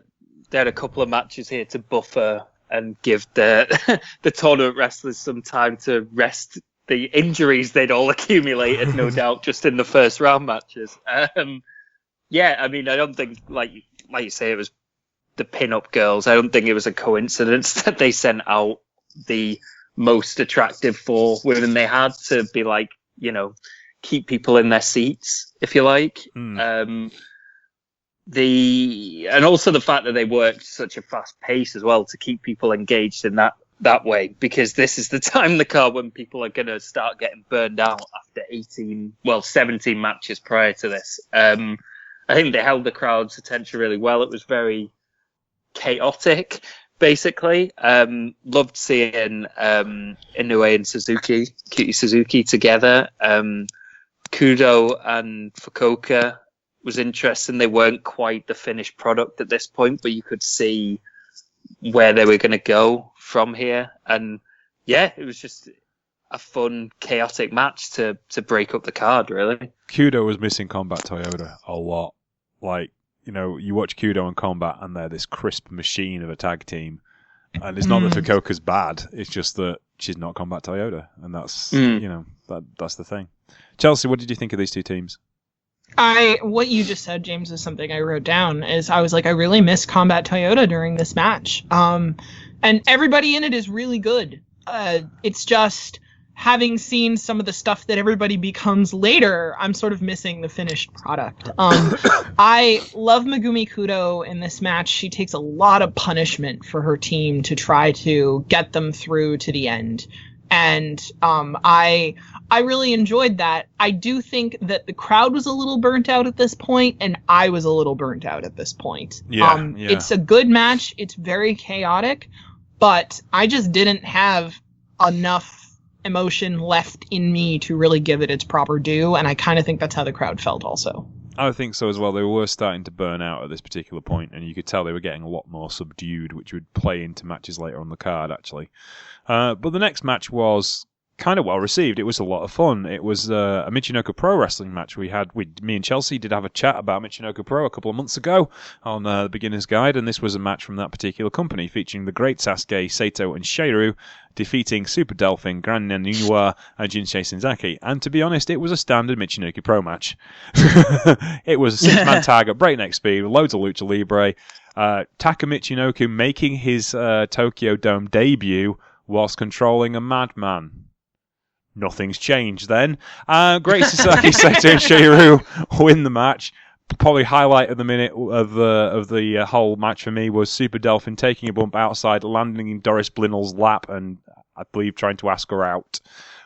had a couple of matches here to buffer and give the tournament wrestlers some time to rest the injuries they'd all accumulated, no doubt, just in the first round matches. Yeah, I mean, I don't think, like you say, it was the pin-up girls. I don't think it was a coincidence that they sent out the most attractive 4 women they had to be like, keep people in their seats, if you like. And also the fact that they worked such a fast pace as well to keep people engaged in that way, because this is the time in the card when people are going to start getting burned out after 17 matches prior to this. I think they held the crowd's attention really well. It was very chaotic, basically. Loved seeing Inoue and QT Suzuki together. Kudo and Fukuoka was interesting. They weren't quite the finished product at this point, but you could see where they were going to go from here. And yeah, it was just a fun, chaotic match to break up the card, really. Kudo was missing Combat Toyota a lot. Like, you watch Kudo and Combat and they're this crisp machine of a tag team. And it's not that Fukuoka's bad, it's just that she's not Combat Toyota. And that's, that's the thing. Chelsea, what did you think of these two teams? What you just said, James, is something I wrote down. I was like, I really miss Combat Toyota during this match. And everybody in it is really good. It's just having seen some of the stuff that everybody becomes later, I'm sort of missing the finished product. I love Megumi Kudo in this match. She takes a lot of punishment for her team to try to get them through to the end. And I really enjoyed that. I do think that the crowd was a little burnt out at this point, and I was a little burnt out at this point. Yeah. It's a good match. It's very chaotic, but I just didn't have enough emotion left in me to really give it its proper due, and I kind of think that's how the crowd felt also. I think so as well. They were starting to burn out at this particular point, and you could tell they were getting a lot more subdued, which would play into matches later on the card, actually. But the next match was kind of well received. It was a lot of fun. It was a Michinoku Pro wrestling match. Me and Chelsea did have a chat about Michinoku Pro a couple of months ago on the Beginner's Guide, and this was a match from that particular company featuring the great Sasuke, Saito, and Sheiru defeating Super Delphin, Gran Nanua, and Jinsei Shinzaki. And to be honest, it was a standard Michinoku Pro match. It was a 6-man tag at breakneck speed with loads of lucha libre. Taka Michinoku making his Tokyo Dome debut whilst controlling a madman. Nothing's changed then. Great Sasaki, Saito, and Sheiru win the match. Probably highlight of the minute of the whole match for me was Super Delphin taking a bump outside, landing in Doris Blinnell's lap, and I believe trying to ask her out,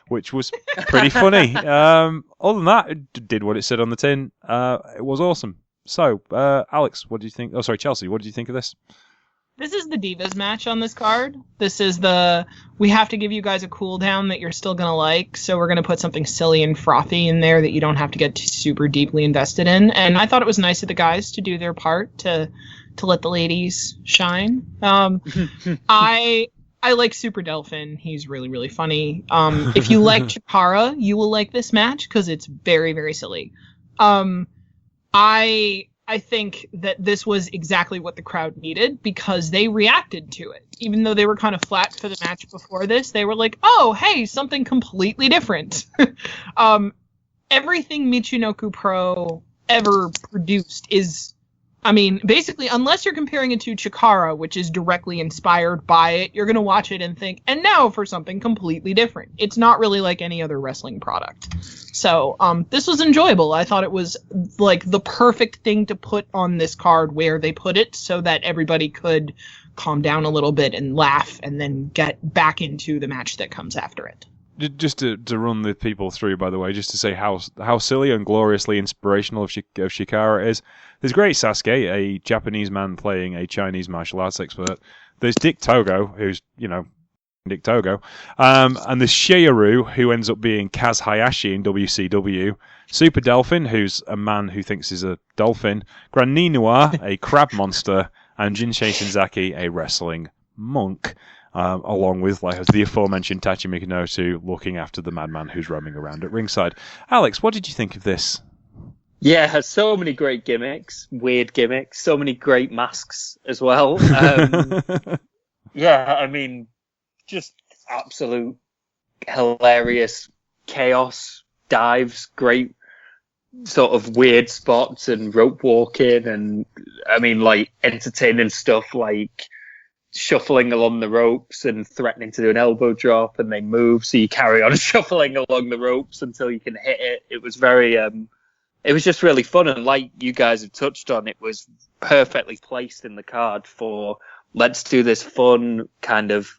which was pretty funny. Other than that, it did what it said on the tin. It was awesome. So, Alex, what do you think? Oh, sorry, Chelsea, what did you think of this? This is the Divas match on this card. This is we have to give you guys a cooldown that you're still going to like, so we're going to put something silly and frothy in there that you don't have to get super deeply invested in. And I thought it was nice of the guys to do their part to let the ladies shine. I like Super Delphin. He's really, really funny. If you like Chikara, you will like this match because it's very, very silly. I think that this was exactly what the crowd needed because they reacted to it. Even though they were kind of flat for the match before this, they were like, oh, hey, something completely different. Everything Michinoku Pro ever produced is, I mean, basically, unless you're comparing it to Chikara, which is directly inspired by it, you're going to watch it and think, and now for something completely different. It's not really like any other wrestling product. So this was enjoyable. I thought it was like the perfect thing to put on this card where they put it so that everybody could calm down a little bit and laugh and then get back into the match that comes after it. Just to run the people through, by the way, just to say how silly and gloriously inspirational of Chikara is. There's great Sasuke, a Japanese man playing a Chinese martial arts expert. There's Dick Togo, who's, Dick Togo. And there's Sheiru, who ends up being Kaz Hayashi in WCW. Super Delphin, who's a man who thinks he's a dolphin. Grand Ninua, a crab monster. And Jinsei Shinzaki, a wrestling monk. Along with the aforementioned Tachi Michinoku looking after the madman who's roaming around at ringside. Alex, what did you think of this? Yeah, it has so many great gimmicks, weird gimmicks, so many great masks as well. Yeah, I mean, just absolute hilarious chaos, dives, great sort of weird spots and rope walking and, I mean, like, entertaining stuff like shuffling along the ropes and threatening to do an elbow drop, and they move, so you carry on shuffling along the ropes until you can hit it. It was very, it was just really fun, and like you guys have touched on, it was perfectly placed in the card for let's do this fun kind of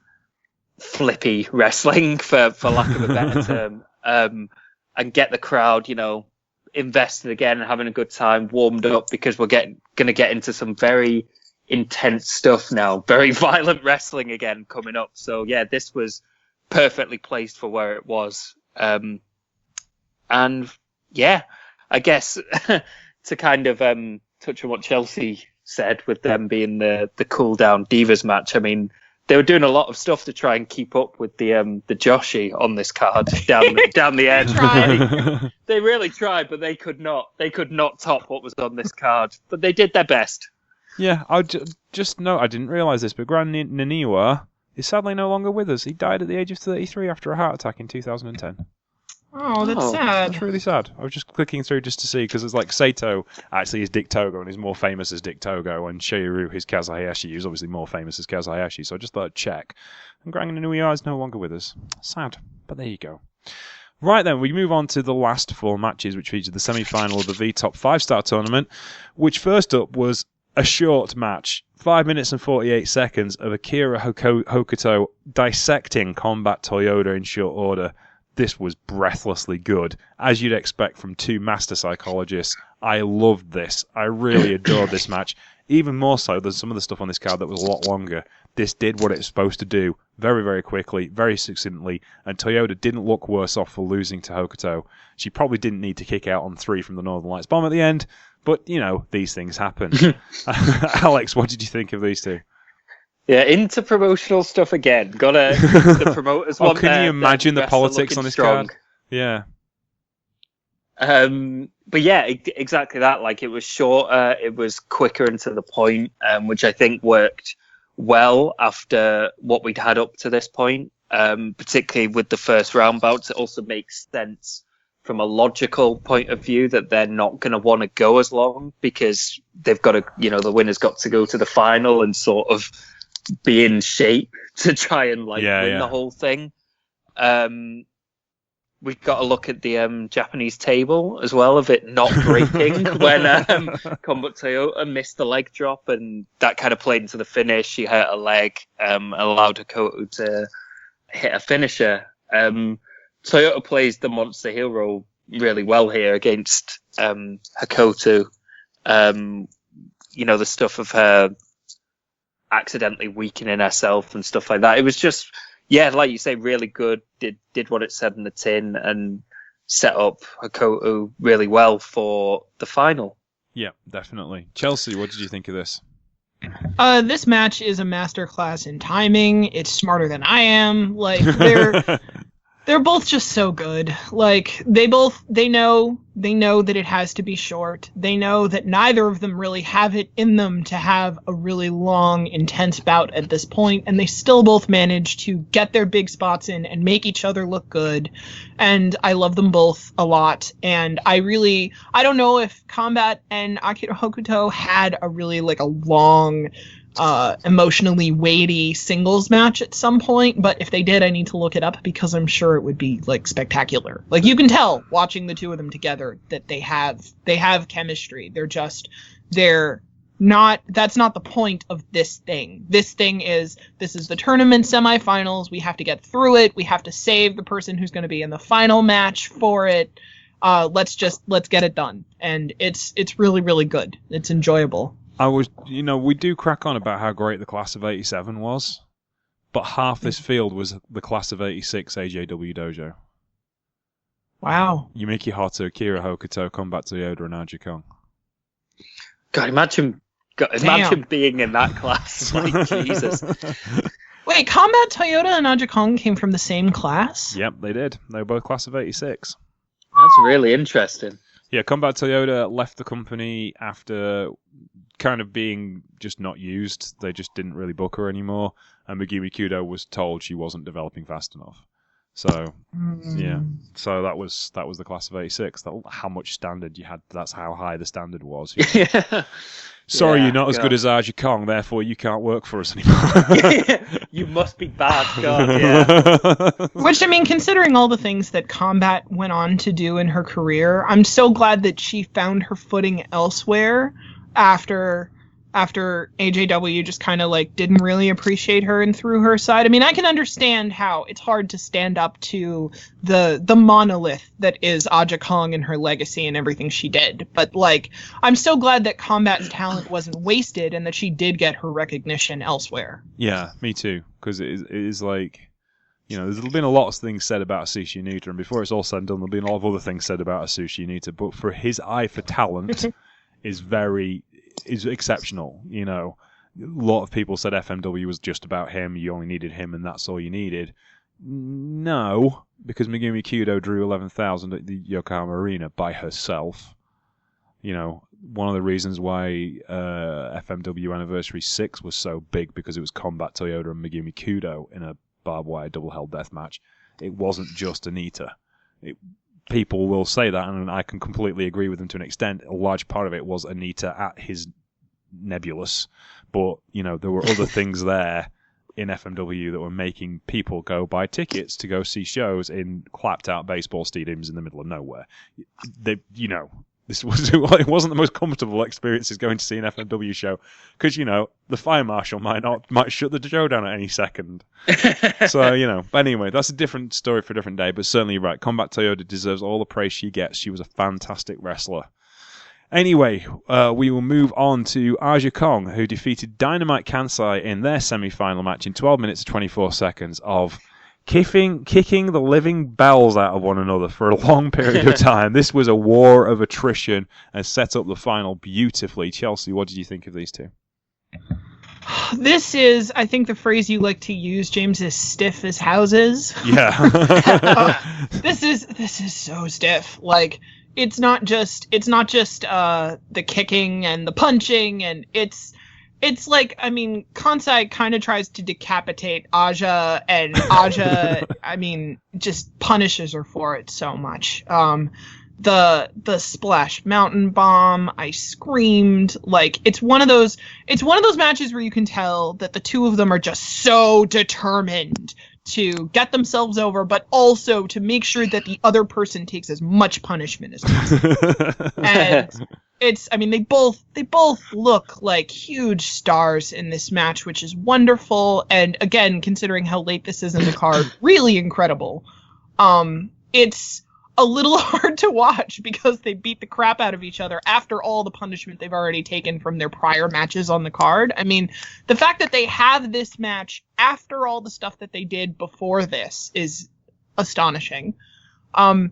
flippy wrestling, for lack of a better term, and get the crowd, you know, invested again and having a good time, warmed up, because we're going to get into some very intense stuff now, very violent wrestling again coming up. So yeah, this was perfectly placed for where it was. And yeah, I guess to kind of touch on what Chelsea said with them being the cool down Divas match, I mean, they were doing a lot of stuff to try and keep up with the Joshi on this card down the end. They really tried, but they could not top what was on this card. But they did their best. Yeah, I just know, I didn't realise this, but Grand Naniwa is sadly no longer with us. He died at the age of 33 after a heart attack in 2010. Oh, that's sad. It's really sad. I was just clicking through just to see, because it's like Sato actually is Dick Togo and is more famous as Dick Togo, and Sheiru is Kaz Hayashi, who's obviously more famous as Kaz Hayashi, so I just thought I'd check. And Grand Naniwa is no longer with us. Sad, but there you go. Right then, we move on to the last four matches, which featured the semi-final of the VTOP 5-star tournament, which first up was a short match, 5 minutes and 48 seconds of Akira Hokuto dissecting Combat Toyota in short order. This was breathlessly good, as you'd expect from two master psychologists. I loved this. I really adored this match. Even more so than some of the stuff on this card that was a lot longer. This did what it was supposed to do very, very quickly, very succinctly, and Toyota didn't look worse off for losing to Hokuto. She probably didn't need to kick out on 3 from the Northern Lights bomb at the end, but, you know, these things happen. Alex, what did you think of these two? Yeah, into promotional stuff again. The promoters want can you imagine the politics on this card? Yeah. But yeah, exactly that. Like, it was shorter, it was quicker and to the point, which I think worked well after what we'd had up to this point, particularly with the first round bouts. It also makes sense from a logical point of view that they're not going to want to go as long, because they've got to, you know, the winner's got to go to the final and sort of be in shape to try and win the whole thing. We've got to look at the Japanese table as well, of it not breaking when Combat Toyota missed the leg drop, and that kind of played into the finish. She hurt her leg, allowed Hakoto to hit a finisher. Toyota plays the monster heel role really well here against Hakoto. You know, the stuff of her accidentally weakening herself and stuff like that. It was just, yeah, like you say, really good. Did what it said in the tin and set up Hakoto really well for the final. Yeah, definitely. Chelsea, what did you think of this? This match is a masterclass in timing. It's smarter than I am. Like, they're both just so good. Like, they know that it has to be short. They know that neither of them really have it in them to have a really long, intense bout at this point, and they still both manage to get their big spots in and make each other look good. And I love them both a lot. And I don't know if Combat and Akira Hokuto had a really, like, a long, emotionally weighty singles match at some point, but if they did, I need to look it up, because I'm sure it would be, like, spectacular. Like, you can tell watching the two of them together that they have chemistry. That's not the point of this thing. This is the tournament semifinals. We have to get through it. We have to save the person who's going to be in the final match for it. Let's get it done. And it's really, really good. It's enjoyable. We do crack on about how great the class of '87 was, but half this field was the class of 86 AJW dojo. Wow. Yumiki Hotta, Akira Hokuto, Combat Toyota, and Aja Kong. God, imagine being in that class. Like, Jesus. Wait, Combat Toyota and Aja Kong came from the same class? Yep, they did. They were both class of 86. That's really interesting. Yeah, Combat Toyota left the company after kind of being just not used. They just didn't really book her anymore. And Megumi Kudo was told she wasn't developing fast enough. So, yeah. So that was the class of 86. How much standard you had, that's how high the standard was. Yeah. Sorry, you're not as good as Aja Kong, therefore you can't work for us anymore. You must be bad, God, yeah. Which, I mean, considering all the things that Combat went on to do in her career, I'm so glad that she found her footing elsewhere after AJW just kind of like didn't really appreciate her and threw her aside. I mean, I can understand how it's hard to stand up to the monolith that is Aja Kong and her legacy and everything she did. But like, I'm so glad that Combat's talent wasn't wasted and that she did get her recognition elsewhere. Yeah, me too. Because it is like, you know, there's been a lot of things said about Asushi Onita, and before it's all said and done, there'll be a lot of other things said about Asushi Onita. But for his eye for talent is exceptional. You know, a lot of people said FMW was just about him. You only needed him, and that's all you needed. No, because Megumi Kudo drew 11,000 at the Yokohama Arena by herself. You know, one of the reasons why FMW Anniversary 6 was so big, because it was Combat Toyota and Megumi Kudo in a barbed wire double hell death match. It wasn't just Onita. People will say that, and I can completely agree with them to an extent. A large part of it was Onita at his nebulous, but you know, there were other things there in FMW that were making people go buy tickets to go see shows in clapped out baseball stadiums in the middle of nowhere. This was, it wasn't the most comfortable experiences going to see an FMW show, because, you know, the fire marshal might shut the show down at any second. So, you know, but anyway, that's a different story for a different day, but certainly you're right. Combat Toyota deserves all the praise she gets. She was a fantastic wrestler. Anyway, we will move on to Aja Kong, who defeated Dynamite Kansai in their semi-final match in 12 minutes and 24 seconds of kicking the living bells out of one another for a long period of time. This was a war of attrition and set up the final beautifully. Chelsea, what did you think of these two? This is, I think the phrase you like to use, James, is stiff as houses. Yeah. This is so stiff. Like, it's not just the kicking and the punching, and it's like, I mean, Kansai kind of tries to decapitate Aja, and Aja, I mean, just punishes her for it so much. The splash mountain bomb, I screamed. Like, it's one of those matches where you can tell that the two of them are just so determined to get themselves over, but also to make sure that the other person takes as much punishment as possible. And I mean, they both look like huge stars in this match, which is wonderful. And again, considering how late this is in the card, really incredible. It's a little hard to watch because they beat the crap out of each other after all the punishment they've already taken from their prior matches on the card. I mean, the fact that they have this match after all the stuff that they did before this is astonishing. It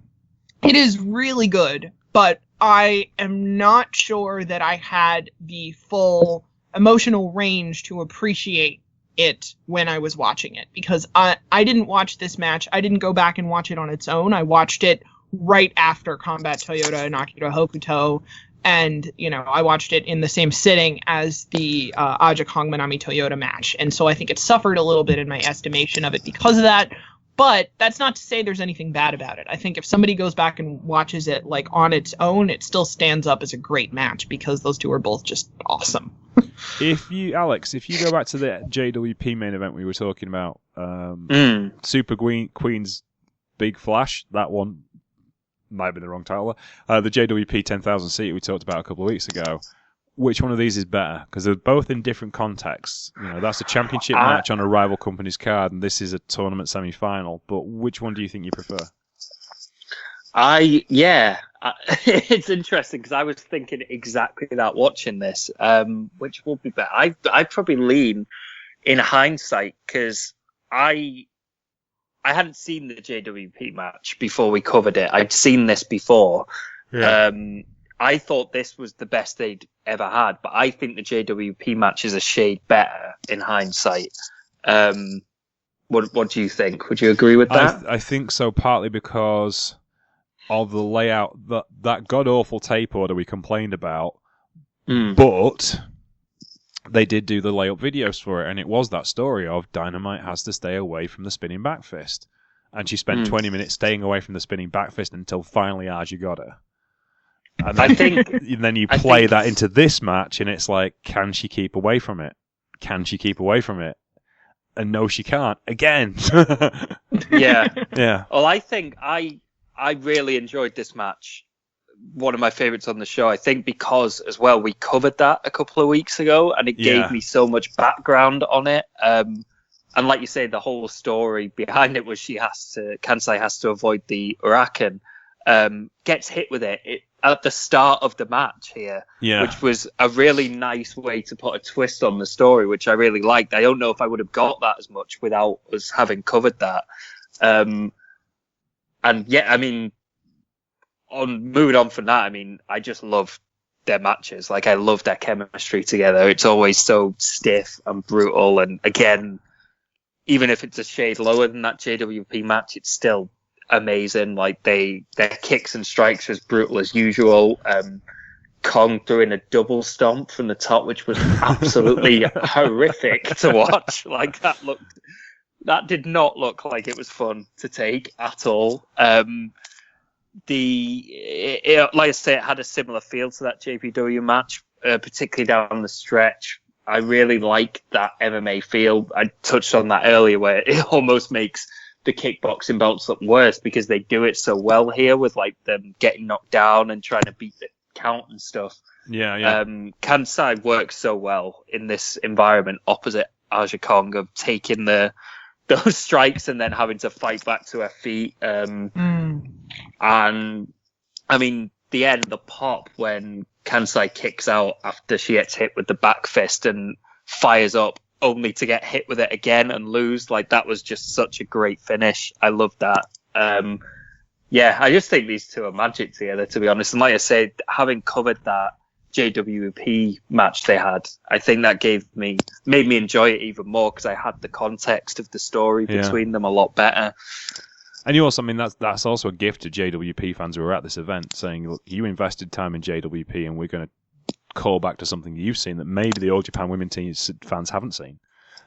is really good, but I am not sure that I had the full emotional range to appreciate it when I was watching it, because I didn't watch this match. I didn't go back and watch it on its own. I watched it right after Combat Toyota and Akira Hokuto, and, you know, I watched it in the same sitting as the Aja Kong Manami Toyota match, and so I think it suffered a little bit in my estimation of it because of that. But that's not to say there's anything bad about it. I think if somebody goes back and watches it like on its own, it still stands up as a great match because those two are both just awesome. If you go back to the JWP main event we were talking about, Super Queen's Big Flash, that one might be the wrong title. The JWP 10,000 seat we talked about a couple of weeks ago. Which one of these is better? Because they're both in different contexts. You know, that's a championship match on a rival company's card, and this is a tournament semi-final. But which one do you think you prefer? It's interesting because I was thinking exactly that watching this. Which will be better? I'd probably lean in hindsight, because I hadn't seen the JWP match before we covered it. I'd seen this before. Yeah. I thought this was the best they'd ever had, but I think the JWP match is a shade better in hindsight. What do you think? Would you agree with that? I think so, partly because of the layout, that god-awful tape order we complained about, but they did do the layup videos for it, and it was that story of Dynamite has to stay away from the spinning back fist. And she spent 20 minutes staying away from the spinning back fist until finally Aja got her. And then, you play that into this match, and it's like, can she keep away from it? Can she keep away from it? And no, she can't. Again. Yeah. Yeah. Well, I think I really enjoyed this match. One of my favorites on the show, I think, because as well we covered that a couple of weeks ago, and it gave me so much background on it. And like you say, the whole story behind it was Kansai has to avoid the Huracan. Gets hit with it at the start of the match here, which was a really nice way to put a twist on the story, which I really liked. I don't know if I would have got that as much without us having covered that. And yeah, I mean, moving on from that, I mean, I just love their matches. Like, I love their chemistry together. It's always so stiff and brutal. And again, even if it's a shade lower than that JWP match, it's still amazing. Like, their kicks and strikes are as brutal as usual. Kong threw in a double stomp from the top, which was absolutely horrific to watch. Like, that did not look like it was fun to take at all. Like I say, it had a similar feel to that JPW match, particularly down the stretch. I really like that MMA feel. I touched on that earlier, where it almost makes the kickboxing belts look worse because they do it so well here with like them getting knocked down and trying to beat the count and stuff. Yeah. Kansai works so well in this environment opposite Aja Kong of taking those strikes and then having to fight back to her feet. And I mean, the pop when Kansai kicks out after she gets hit with the back fist and fires up only to get hit with it again and lose, like, that was just such a great finish. I love that. Yeah, I just think these two are magic together, to be honest. And like I said, having covered that JWP match they had, I think that made me enjoy it even more because I had the context of the story between them a lot better. And you also, I mean, that's also a gift to JWP fans who were at this event, saying, look, you invested time in JWP and we're going to call back to something you've seen that maybe the All Japan Women team fans haven't seen.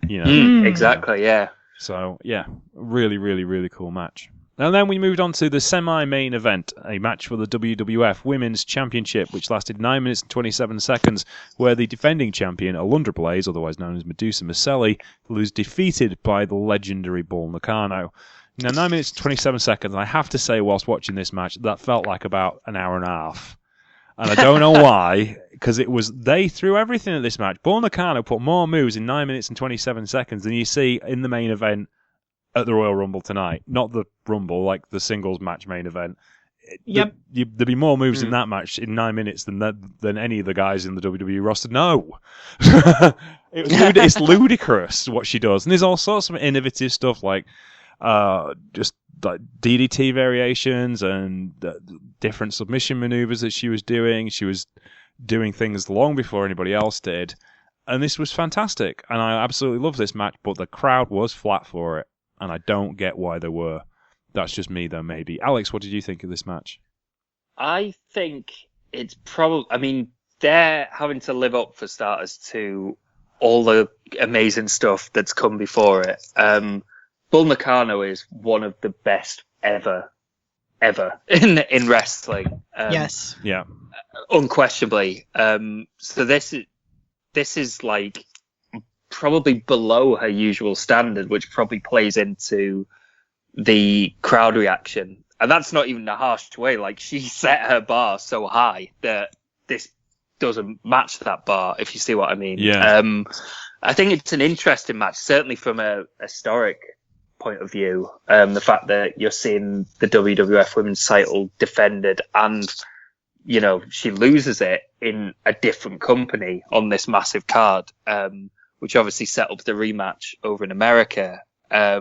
You know? Exactly, yeah. So, yeah, really, really, really cool match. And then we moved on to the semi-main event, a match for the WWF Women's Championship, which lasted 9 minutes and 27 seconds, where the defending champion, Alundra Blayze, otherwise known as Medusa Maselli, was defeated by the legendary Bull Nakano. Now, 9 minutes and 27 seconds, and I have to say, whilst watching this match, that felt like about an hour and a half. And I don't know why, because they threw everything at this match. Bull Nakano put more moves in 9 minutes and 27 seconds than you see in the main event at the Royal Rumble tonight. Not the Rumble, like the singles match main event. Yep. There'd be more moves in that match in 9 minutes than any of the guys in the WWE roster. No. It's ludicrous what she does. And there's all sorts of innovative stuff like just like DDT variations and different submission maneuvers that she was doing. She was doing things long before anybody else did. And this was fantastic. And I absolutely love this match, but the crowd was flat for it. And I don't get why they were. That's just me, though, maybe. Alex, what did you think of this match? I think it's probably... I mean, they're having to live up, for starters, to all the amazing stuff that's come before it. Bull Nakano is one of the best ever in wrestling. Yes. Yeah. Unquestionably. So this is like probably below her usual standard, which probably plays into the crowd reaction. And that's not even a harsh way. Like, she set her bar so high that this doesn't match that bar, if you see what I mean. Yeah. I think it's an interesting match, certainly from a historic point of view. The fact that you're seeing the WWF Women's title defended and, you know, she loses it in a different company on this massive card, which obviously set up the rematch over in America. I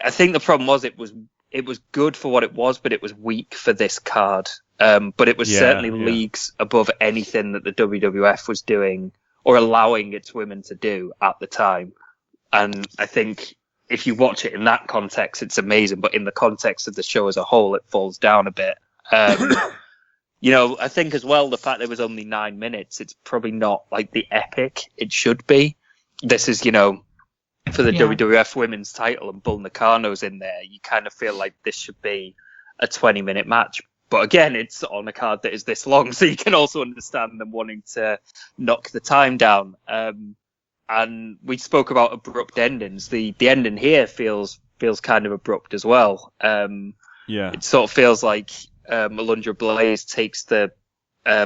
think the problem was it was good for what it was, but it was weak for this card. But it was certainly leagues above anything that the WWF was doing or allowing its women to do at the time. And I think if you watch it in that context, it's amazing. But in the context of the show as a whole, it falls down a bit. I think as well, the fact that it was only 9 minutes, it's probably not like the epic it should be. This is, for the WWF Women's title and Bull Nakano's in there, you kind of feel like this should be a 20-minute match. But again, it's on a card that is this long, so you can also understand them wanting to knock the time down. And we spoke about abrupt endings. The ending here feels kind of abrupt as well. It sort of feels like Alundra Blayze takes the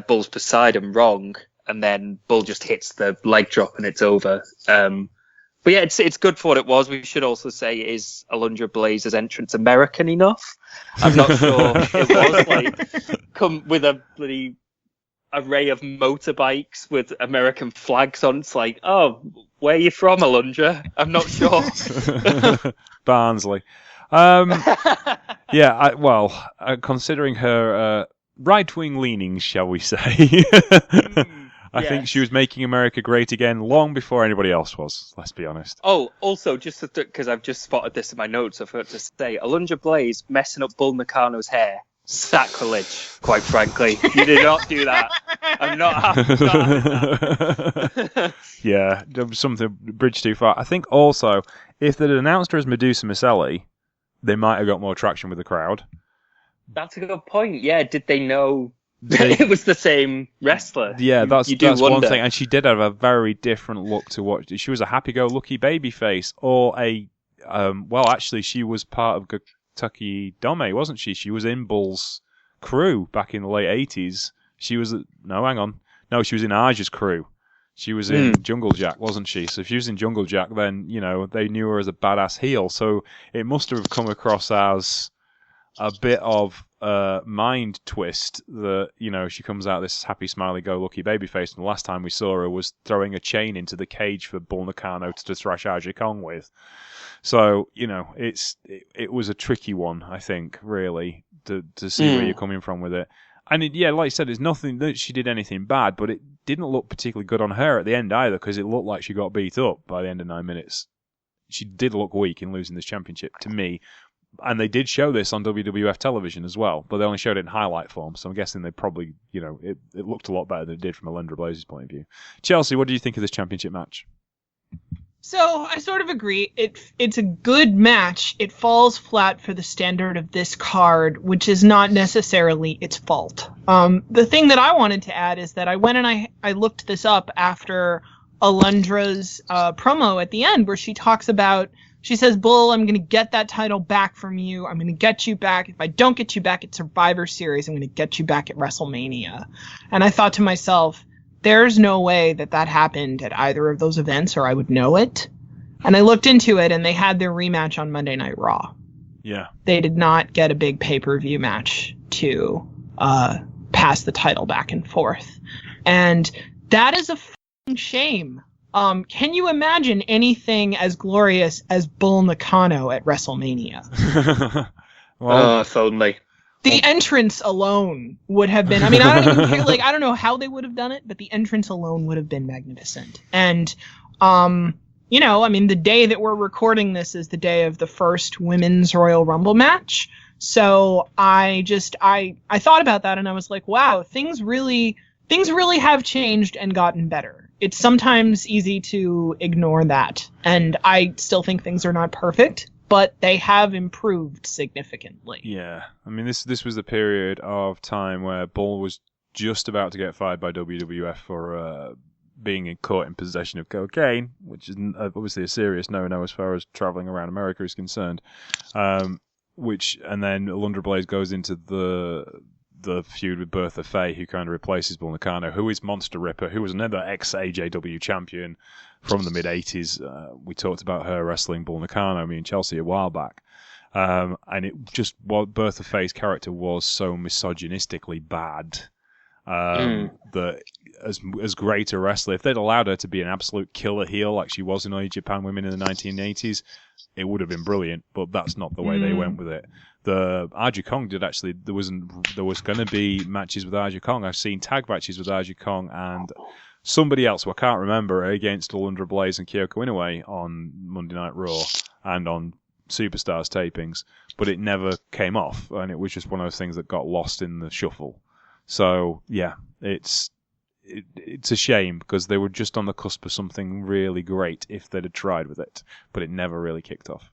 Bull's Poseidon wrong, and then Bull just hits the leg drop and it's over. But yeah, it's good for what it was. We should also say, is Alundra Blayze's entrance American enough? I'm not sure it was. Like, come with a bloody array of motorbikes with American flags on. It's like, oh, where are you from, Alundra? I'm not sure. Barnsley. Considering her right-wing leanings, shall we say, I think she was making America great again long before anybody else was, let's be honest. Oh, also, just because I've just spotted this in my notes, I forgot to say, Alundra Blayze messing up Bull Nakano's hair. Sacrilege, quite frankly. You did not do that. I'm not happy with that. Yeah, something bridge too far. I think also, if they'd announced her as Medusa Miceli, they might have got more traction with the crowd. That's a good point. Yeah, did they know it was the same wrestler? Yeah, that's one thing. And she did have a very different look to what she was. A happy-go-lucky baby face, or a actually, she was part of Kentucky Dome, wasn't she? She was in Bull's crew back in the late 80s. She was she was in Aja's crew. She was in Jungle Jack, wasn't she? So if she was in Jungle Jack, then, they knew her as a badass heel. So it must have come across as a bit of a mind twist that, she comes out this happy, smiley, go-lucky babyface, and the last time we saw her was throwing a chain into the cage for Bull Nakano to thrash Aja Kong with. So, it was a tricky one, I think, really, to see where you're coming from with it. And like I said, it's nothing that she did anything bad, but it didn't look particularly good on her at the end either, because it looked like she got beat up by the end of 9 minutes. She did look weak in losing this championship, to me. And they did show this on WWF television as well, but they only showed it in highlight form, so I'm guessing they probably, it looked a lot better than it did from Alundra Blayze's point of view. Chelsea, what do you think of this championship match? So I sort of agree. It's a good match. It falls flat for the standard of this card, which is not necessarily its fault. The thing that I wanted to add is that I went and I looked this up after Alundra's promo at the end, where she says, Bull, I'm going to get that title back from you. I'm going to get you back. If I don't get you back at Survivor Series, I'm going to get you back at WrestleMania. And I thought to myself, there's no way that happened at either of those events, or I would know it. And I looked into it, and they had their rematch on Monday Night Raw. Yeah. They did not get a big pay-per-view match to pass the title back and forth. And that is a f***ing shame. Can you imagine anything as glorious as Bull Nakano at WrestleMania? Well, if only. The entrance alone would have been, I don't know how they would have done it, but the entrance alone would have been magnificent. And, the day that we're recording this is the day of the first Women's Royal Rumble match. So I thought about that, and I was like, wow, things really have changed and gotten better. It's sometimes easy to ignore that. And I still think things are not perfect, but they have improved significantly. Yeah. This was the period of time where Bull was just about to get fired by WWF for being caught in possession of cocaine, which is obviously a serious no-no as far as traveling around America is concerned. And then Alundra Blayze goes into the feud with Bertha Faye, who kind of replaces Bull Nakano, who is Monster Ripper, who was another ex-AJW champion from the mid-80s. We talked about her wrestling Bull Nakano, me and Chelsea, a while back. And it just, what Bertha Faye's character was so misogynistically bad. That as great a wrestler, if they'd allowed her to be an absolute killer heel like she was in All Japan Women in the 1980s, it would have been brilliant. But that's not the way they went with it. The Aja Kong did actually. There was going to be matches with Aja Kong. I've seen tag matches with Aja Kong and somebody else who I can't remember against Alundra Blayze and Kyoko Inoue on Monday Night Raw and on Superstars tapings, but it never came off, and it was just one of those things that got lost in the shuffle. So yeah, it's a shame because they were just on the cusp of something really great if they'd have tried with it, but it never really kicked off.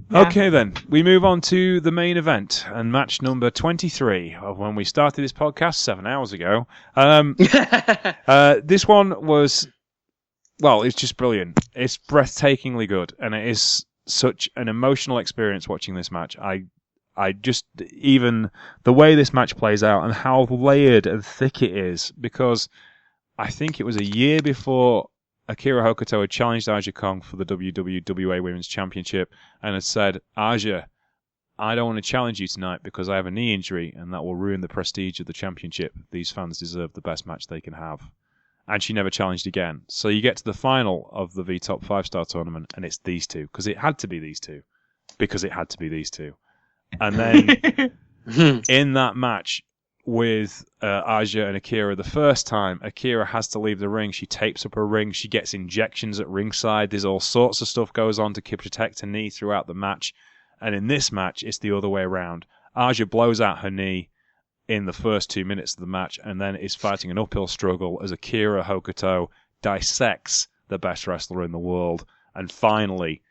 Yeah. Okay then, we move on to the main event and match number 23 of when we started this podcast 7 hours ago. This one was, well, it's just brilliant. It's breathtakingly good, and it is such an emotional experience watching this match. I just, even the way this match plays out and how layered and thick it is, because I think it was a year before Akira Hokuto had challenged Aja Kong for the WWF Women's Championship and had said, Aja, I don't want to challenge you tonight because I have a knee injury and that will ruin the prestige of the championship. These fans deserve the best match they can have. And she never challenged again. So you get to the final of the VTOP 5-star tournament and it's these two, because it had to be these two. Because it had to be these two. And then in that match with Aja and Akira, the first time Akira has to leave the ring, she tapes up her ring, she gets injections at ringside, there's all sorts of stuff goes on to protect her knee throughout the match. And in this match, it's the other way around. Aja blows out her knee in the first 2 minutes of the match and then is fighting an uphill struggle as Akira Hokuto dissects the best wrestler in the world and finally,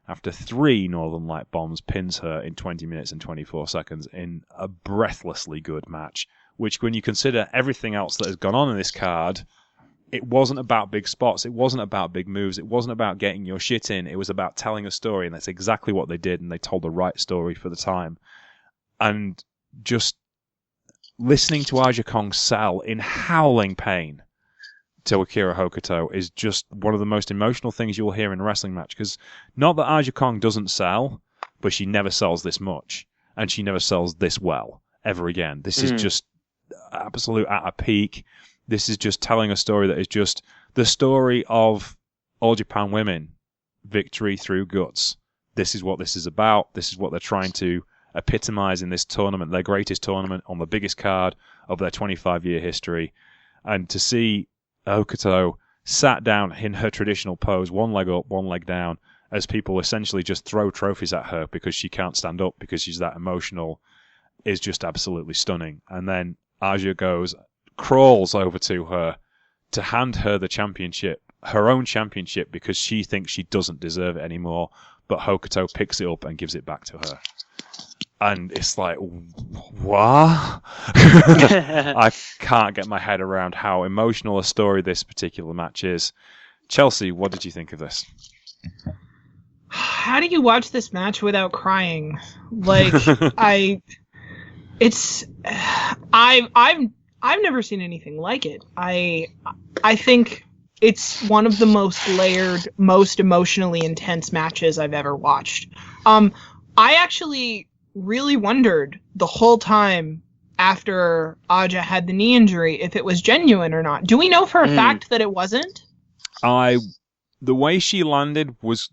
after 3 Northern Light bombs, pins her in 20 minutes and 24 seconds in a breathlessly good match, which when you consider everything else that has gone on in this card, it wasn't about big spots, it wasn't about big moves, it wasn't about getting your shit in, it was about telling a story, and that's exactly what they did, and they told the right story for the time. And just listening to Aja Kong sell in howling pain to Akira Hokuto is just one of the most emotional things you'll hear in a wrestling match, because not that Aja Kong doesn't sell, but she never sells this much, and she never sells this well ever again. This is just absolute at a peak. This is just telling a story that is just the story of All Japan Women, victory through guts. This is what this is about. This is what they're trying to epitomize in this tournament, their greatest tournament on the biggest card of their 25-year history. And to see Hokuto sat down in her traditional pose, one leg up, one leg down, as people essentially just throw trophies at her because she can't stand up because she's that emotional, is just absolutely stunning. And then Aja crawls over to her to hand her the championship, her own championship, because she thinks she doesn't deserve it anymore, but Hokuto picks it up and gives it back to her. And it's like, what? I can't get my head around how emotional a story this particular match is. Chelsea, what did you think of this? How do you watch this match without crying? Like, I've never seen anything like it. I think it's one of the most layered, most emotionally intense matches I've ever watched. I actually really wondered the whole time after Aja had the knee injury if it was genuine or not. Do we know for a fact that it wasn't? The way she landed was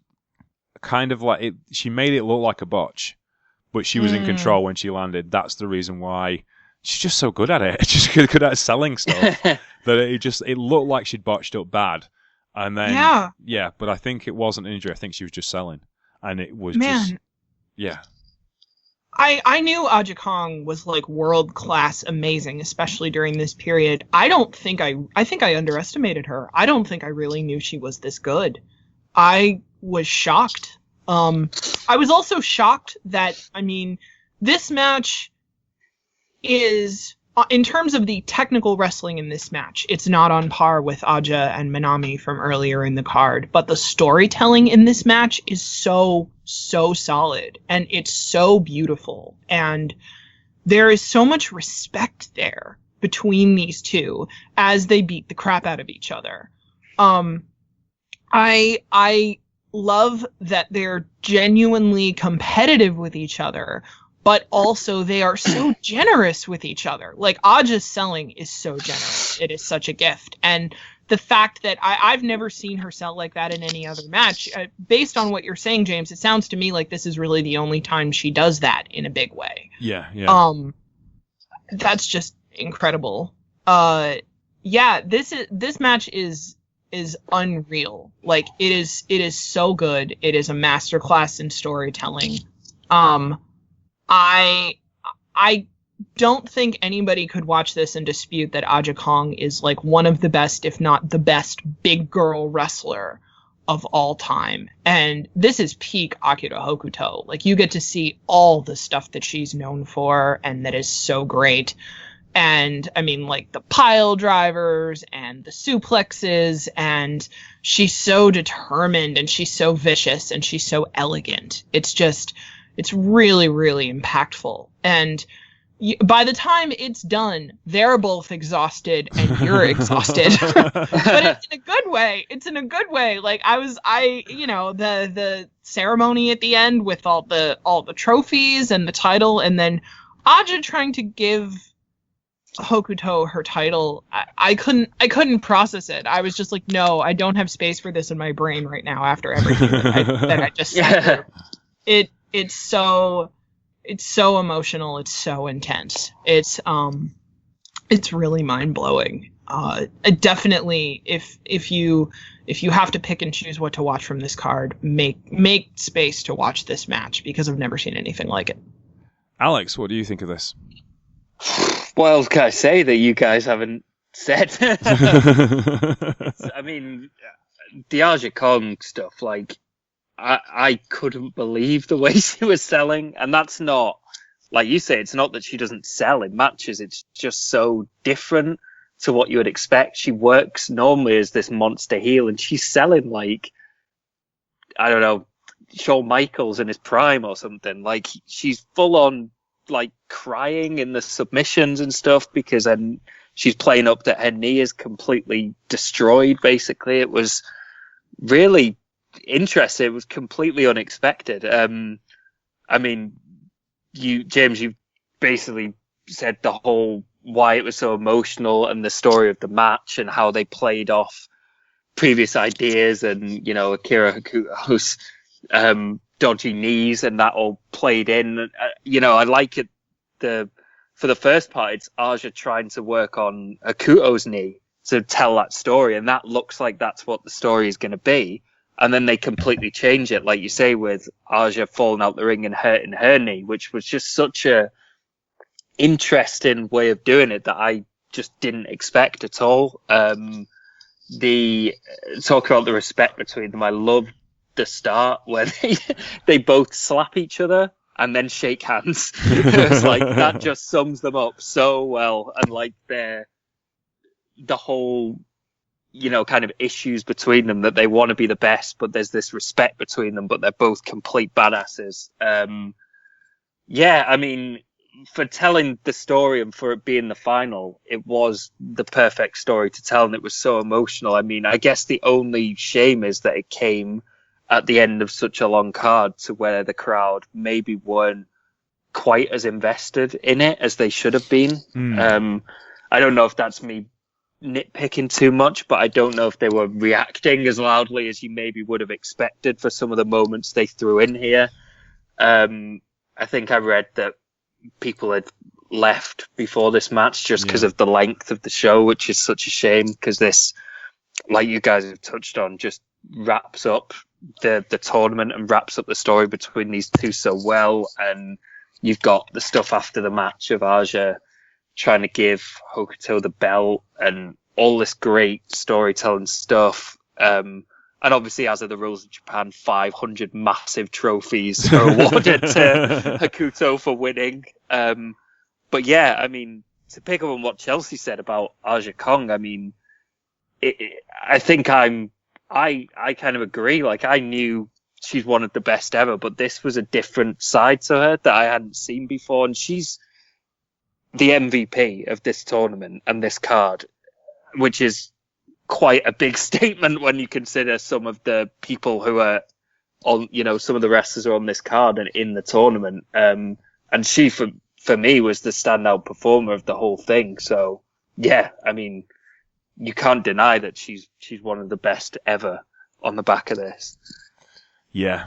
kind of like it. She made it look like a botch, but she was in control when she landed. That's the reason why she's just so good at it. She's good at selling stuff that it looked like she'd botched up bad. And then yeah, but I think it wasn't an injury. I think she was just selling, and it was just yeah. I knew Aja Kong was like world class amazing, especially during this period. I think I underestimated her. I don't think I really knew she was this good. I was shocked. I was also shocked that, this match is, in terms of the technical wrestling in this match, it's not on par with Aja and Manami from earlier in the card, but the storytelling in this match is so solid, and it's so beautiful, and there is so much respect there between these two as they beat the crap out of each other. I love that they're genuinely competitive with each other, but also they are so generous with each other. Like, Aja's selling is so generous. It is such a gift. And the fact that I've never seen her sell like that in any other match, based on what you're saying, James, it sounds to me like this is really the only time she does that in a big way. Yeah. That's just incredible. This match is unreal. Like, it is so good. It is a masterclass in storytelling. I don't think anybody could watch this and dispute that Aja Kong is like one of the best, if not the best, big girl wrestler of all time. And this is peak Akira Hokuto. Like, you get to see all the stuff that she's known for and that is so great. And I mean, like, the pile drivers and the suplexes, and she's so determined and she's so vicious and she's so elegant. It's really, really impactful. And by the time it's done, they're both exhausted and you're exhausted. But it's in a good way. It's in a good way. Like, the ceremony at the end with all the trophies and the title, and then Aja trying to give Hokuto her title. I couldn't process it. I was just like, no, I don't have space for this in my brain right now after everything that I just said. It's so emotional. It's so intense. It's really mind blowing. Definitely, if you have to pick and choose what to watch from this card, make space to watch this match, because I've never seen anything like it. Alex, what do you think of this? What else can I say that you guys haven't said? I mean, the Aja Kong stuff, like, I couldn't believe the way she was selling. And that's not, like you say, it's not that she doesn't sell in matches. It's just so different to what you would expect. She works normally as this monster heel, and she's selling like, I don't know, Shawn Michaels in his prime or something. Like, she's full on, like, crying in the submissions and stuff, because then she's playing up that her knee is completely destroyed, basically. It was really interesting. It was completely unexpected. I mean, James, you basically said the whole why it was so emotional and the story of the match and how they played off previous ideas and, Akira Hokuto's dodgy knees, and that all played in. I like it. For the first part, it's Aja trying to work on Hokuto's knee to tell that story, and that looks like that's what the story is going to be. And then they completely change it, like you say, with Aja falling out the ring and hurting her knee, which was just such a interesting way of doing it that I just didn't expect at all. Talk about the respect between them. I love the start where they both slap each other and then shake hands. It's like, that just sums them up so well. And like the whole, kind of issues between them, that they want to be the best, but there's this respect between them, but they're both complete badasses. I mean, for telling the story and for it being the final, it was the perfect story to tell, and it was so emotional. I mean, I guess the only shame is that it came at the end of such a long card to where the crowd maybe weren't quite as invested in it as they should have been. I don't know if that's me nitpicking too much, but I don't know if they were reacting as loudly as you maybe would have expected for some of the moments they threw in here. I think I read that people had left before this match just because of the length of the show, which is such a shame, because this, like you guys have touched on, just wraps up the tournament and wraps up the story between these two so well. And you've got the stuff after the match of Aja trying to give Hokuto the belt and all this great storytelling stuff. And obviously, as are the rules of Japan, 500 massive trophies are awarded to Hokuto for winning. But yeah, I mean, to pick up on what Chelsea said about Aja Kong, I mean, I think I kind of agree. Like, I knew she's one of the best ever, but this was a different side to her that I hadn't seen before. And she's the MVP of this tournament and this card, which is quite a big statement when you consider some of the people who are on, some of the wrestlers are on this card and in the tournament. and she for me was the standout performer of the whole thing. So yeah, I mean, you can't deny that she's one of the best ever on the back of this. Yeah,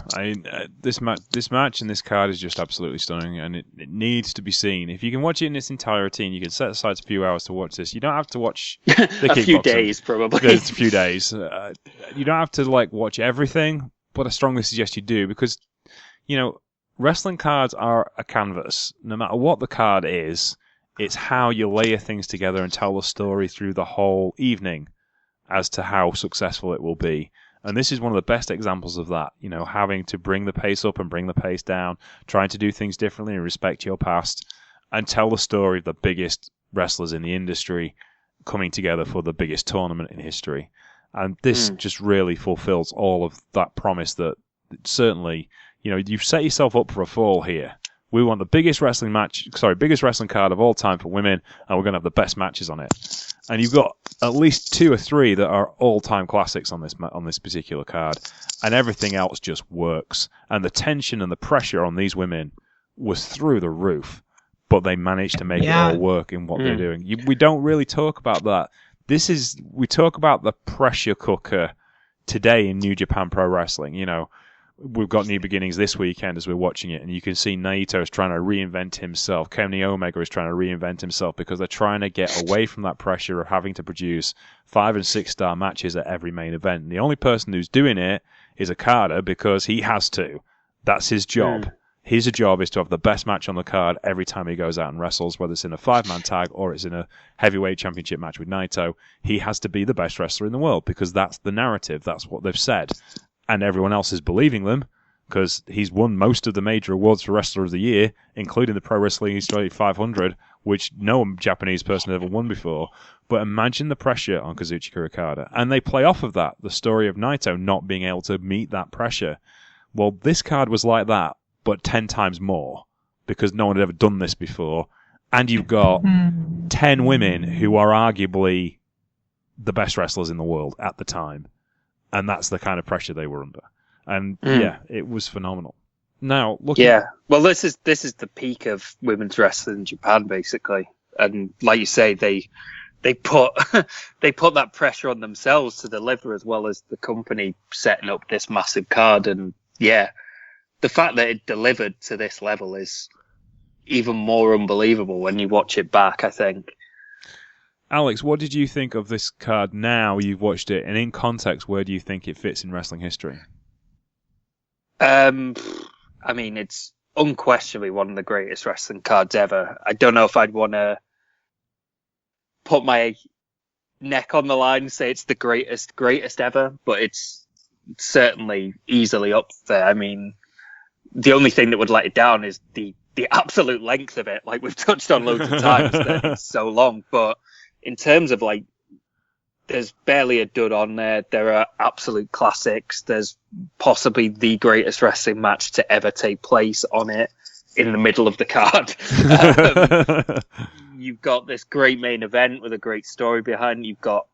this match and this card is just absolutely stunning, and it needs to be seen. If you can watch it in its entirety, and you can set aside a few hours to watch this, you don't have to watch the a few days, probably. There's a few days. You don't have to watch everything, but I strongly suggest you do, because wrestling cards are a canvas. No matter what the card is, it's how you layer things together and tell the story through the whole evening as to how successful it will be. And this is one of the best examples of that, having to bring the pace up and bring the pace down, trying to do things differently and respect your past, and tell the story of the biggest wrestlers in the industry coming together for the biggest tournament in history. And this just really fulfills all of that promise that certainly, you've set yourself up for a fall here. We want the biggest wrestling card of all time for women, and we're going to have the best matches on it. And you've got at least 2 or 3 that are all-time classics on this particular card, and everything else just works. And the tension and the pressure on these women was through the roof, but they managed to make it all work in what they're doing. We don't really talk about that. We talk about the pressure cooker today in New Japan Pro Wrestling. We've got New Beginnings this weekend as we're watching it, and you can see Naito is trying to reinvent himself. Kenny Omega is trying to reinvent himself because they're trying to get away from that pressure of having to produce 5- and 6-star matches at every main event. And the only person who's doing it is Okada, because he has to. That's his job. His job is to have the best match on the card every time he goes out and wrestles, whether it's in a 5-man tag or it's in a heavyweight championship match with Naito. He has to be the best wrestler in the world because that's the narrative. That's what they've said. And everyone else is believing them because he's won most of the major awards for Wrestler of the Year, including the Pro Wrestling Illustrated 500, which no Japanese person has ever won before. But imagine the pressure on Kazuchika Okada. And they play off of that, the story of Naito not being able to meet that pressure. Well, this card was like that, but 10 times more, because no one had ever done this before. And you've got 10 women who are arguably the best wrestlers in the world at the time. And that's the kind of pressure they were under. And yeah, it was phenomenal. Now, well, this is the peak of women's wrestling in Japan, basically. And like you say, they put they put that pressure on themselves to deliver, as well as the company setting up this massive card. And yeah, the fact that it delivered to this level is even more unbelievable when you watch it back, I think. Alex, what did you think of this card now you've watched it? And in context, where do you think it fits in wrestling history? I mean, it's unquestionably one of the greatest wrestling cards ever. I don't know if I'd want to put my neck on the line and say it's the greatest ever, but it's certainly easily up there. I mean, the only thing that would let it down is the absolute length of it. Like we've touched on loads of times, that it's so long. But in terms of there's barely a dud on there. There are absolute classics. There's possibly the greatest wrestling match to ever take place on it in the middle of the card. You've got this great main event with a great story behind it. You've got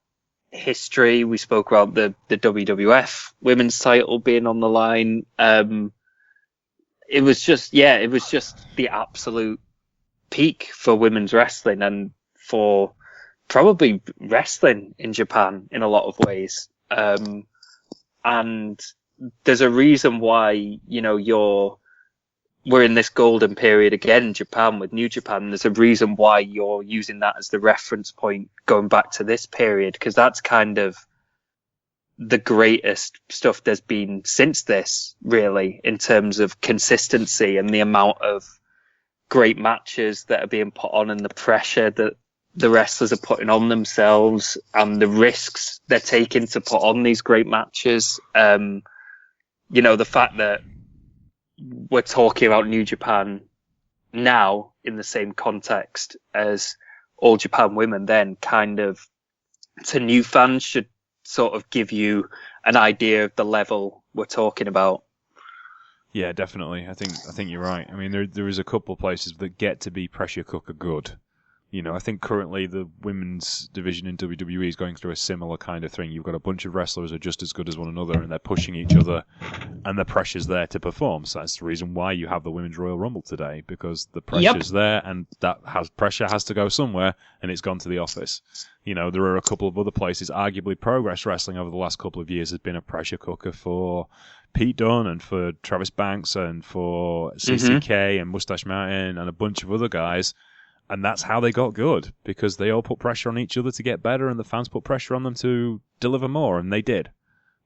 history. We spoke about the WWF Women's title being on the line. It was just the absolute peak for women's wrestling and for probably wrestling in Japan in a lot of ways. And there's a reason why, we're in this golden period again in Japan with New Japan. There's a reason why you're using that as the reference point going back to this period, because that's kind of the greatest stuff there's been since this, really, in terms of consistency and the amount of great matches that are being put on and the pressure that the wrestlers are putting on themselves and the risks they're taking to put on these great matches. The fact that we're talking about New Japan now in the same context as All Japan Women, then kind of to new fans should sort of give you an idea of the level we're talking about. Yeah, definitely. I think you're right. I mean, there is a couple of places that get to be pressure cooker good. I think currently the women's division in WWE is going through a similar kind of thing. You've got a bunch of wrestlers who are just as good as one another, and they're pushing each other, and the pressure's there to perform. So that's the reason why you have the Women's Royal Rumble today, because the pressure's there, and pressure has to go somewhere, and it's gone to the office. There are a couple of other places. Arguably, Progress Wrestling over the last couple of years has been a pressure cooker for Pete Dunne and for Travis Banks and for CCK and Mustache Mountain and a bunch of other guys. And that's how they got good, because they all put pressure on each other to get better, and the fans put pressure on them to deliver more, and they did.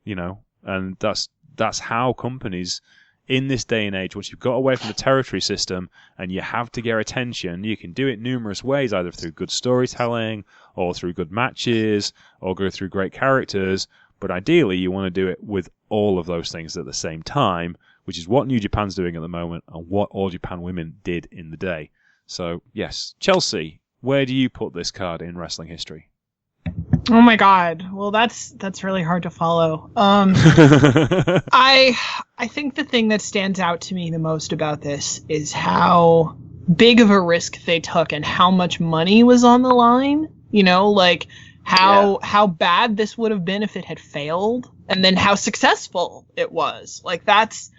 And that's how companies in this day and age, once you've got away from the territory system and you have to get attention, you can do it numerous ways, either through good storytelling or through good matches or go through great characters. But ideally, you want to do it with all of those things at the same time, which is what New Japan's doing at the moment and what All Japan Women did in the day. So, yes. Chelsea, where do you put this card in wrestling history? Oh my god. Well, that's really hard to follow. I think the thing that stands out to me the most about this is how big of a risk they took and how much money was on the line. How bad this would have been if it had failed, and then how successful it was. That's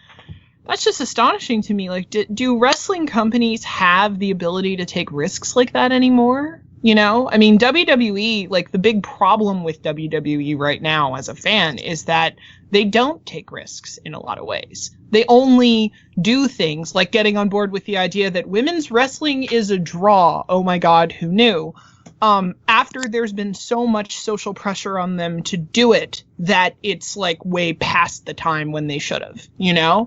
just astonishing to me. Do wrestling companies have the ability to take risks like that anymore? WWE, the big problem with WWE right now as a fan is that they don't take risks in a lot of ways. They only do things like getting on board with the idea that women's wrestling is a draw. Oh my God, who knew? After there's been so much social pressure on them to do it that it's way past the time when they should have, Yeah.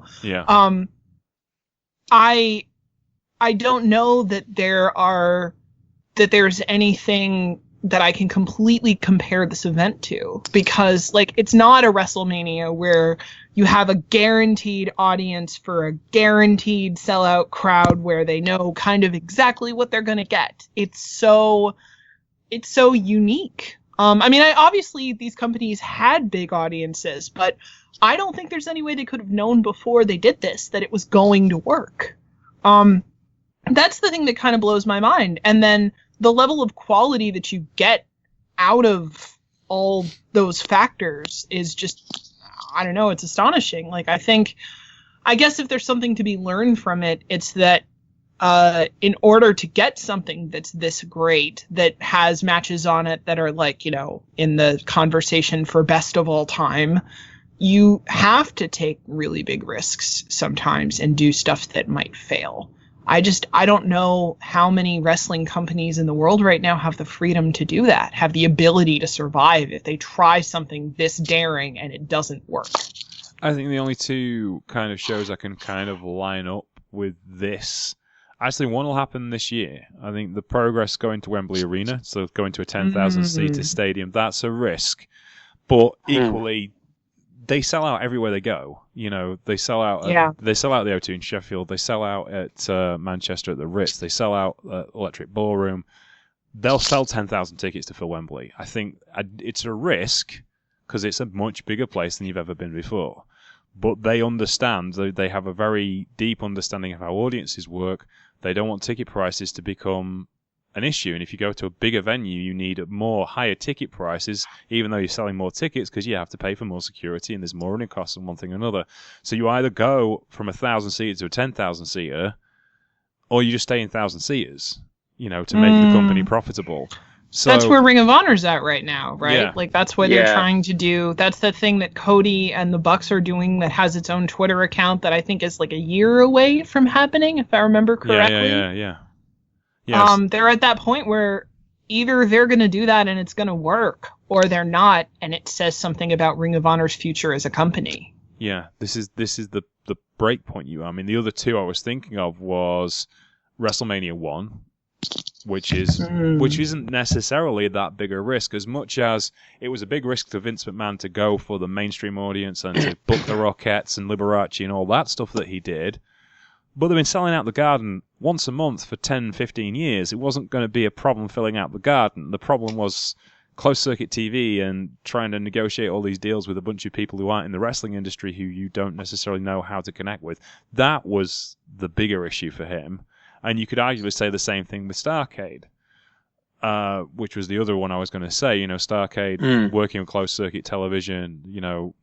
I don't know that there's anything that I can completely compare this event to, because it's not a WrestleMania where you have a guaranteed audience for a guaranteed sellout crowd where they know kind of exactly what they're going to get. It's so unique. Obviously these companies had big audiences, but I don't think there's any way they could have known before they did this that it was going to work. That's the thing that kind of blows my mind. And then the level of quality that you get out of all those factors is just, I don't know, it's astonishing. I guess if there's something to be learned from it, it's that in order to get something that's this great, that has matches on it that are in the conversation for best of all time, you have to take really big risks sometimes and do stuff that might fail. I don't know how many wrestling companies in the world right now have the freedom to do that, have the ability to survive if they try something this daring and it doesn't work. I think the only two kind of shows I can kind of line up with this, actually one will happen this year. I think the Progress going to Wembley Arena, so going to a 10,000 seater stadium, that's a risk. But equally, they sell out everywhere they go. They sell out. They sell out the O2 in Sheffield. They sell out at Manchester at the Ritz. They sell out at Electric Ballroom. They'll sell 10,000 tickets to fill Wembley. I think it's a risk because it's a much bigger place than you've ever been before. But they understand. They have a very deep understanding of how audiences work. They don't want ticket prices to become an issue, and if you go to a bigger venue, you need higher ticket prices, even though you're selling more tickets, because you have to pay for more security and there's more running costs and one thing or another. So you either go from a 1,000-seater to a 10,000-seater, or you just stay in 1,000-seaters, to make the company profitable. So that's where Ring of Honor's at right now, right? Yeah. That's what they're trying to do. That's the thing that Cody and the Bucks are doing that has its own Twitter account that I think is a year away from happening, if I remember correctly. Yeah. Yes. They're at that point where either they're going to do that and it's going to work, or they're not, and it says something about Ring of Honor's future as a company. Yeah, this is the break point. The other two I was thinking of was WrestleMania 1, which isn't necessarily that big a risk, as much as it was a big risk to Vince McMahon to go for the mainstream audience and to book the Rockettes and Liberace and all that stuff that he did. But they've been selling out the Garden once a month for 10, 15 years. It wasn't going to be a problem filling out the Garden. The problem was closed-circuit TV and trying to negotiate all these deals with a bunch of people who aren't in the wrestling industry who you don't necessarily know how to connect with. That was the bigger issue for him. And you could arguably say the same thing with Starrcade. which was the other one I was going to say. Starrcade working on closed circuit television.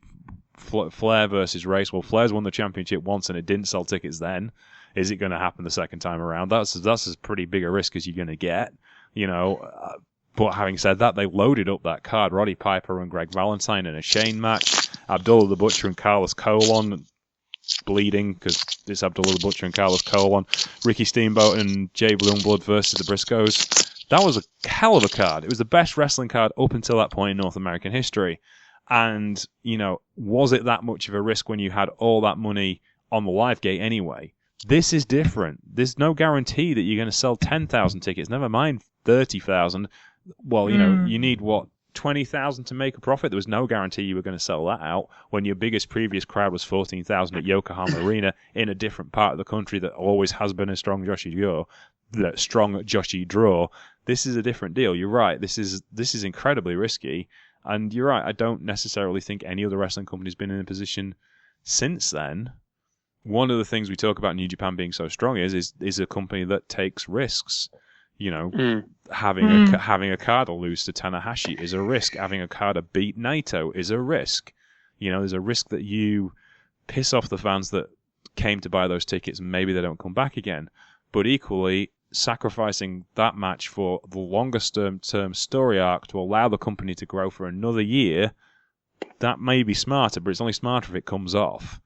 Flair versus Race. Well, Flair's won the championship once and it didn't sell tickets then. Is it going to happen the second time around? That's as pretty big a risk as you're going to get. But having said that, they loaded up that card. Roddy Piper and Greg Valentine in a Shane match. Abdullah the Butcher and Carlos Colon bleeding because it's Abdullah the Butcher and Carlos Colon. Ricky Steamboat and Jay Bloombloods versus the Briscoes. That was a hell of a card. It was the best wrestling card up until that point in North American history. And, was it that much of a risk when you had all that money on the live gate anyway? This is different. There's no guarantee that you're going to sell 10,000 tickets, never mind 30,000. Well, you need, 20,000 to make a profit? There was no guarantee you were going to sell that out when your biggest previous crowd was 14,000 at Yokohama Arena in a different part of the country that always has been a strong Joshi draw. This is a different deal. You're right. This is incredibly risky. And you're right, I don't necessarily think any other wrestling company's been in a position since then. One of the things we talk about New Japan being so strong is a company that takes risks. Having a Okada lose to Tanahashi is a risk. Having Okada beat Naito is a risk. There's a risk that you piss off the fans that came to buy those tickets and maybe they don't come back again. But equally, sacrificing that match for the longest term story arc to allow the company to grow for another year, that may be smarter, but it's only smarter if it comes off.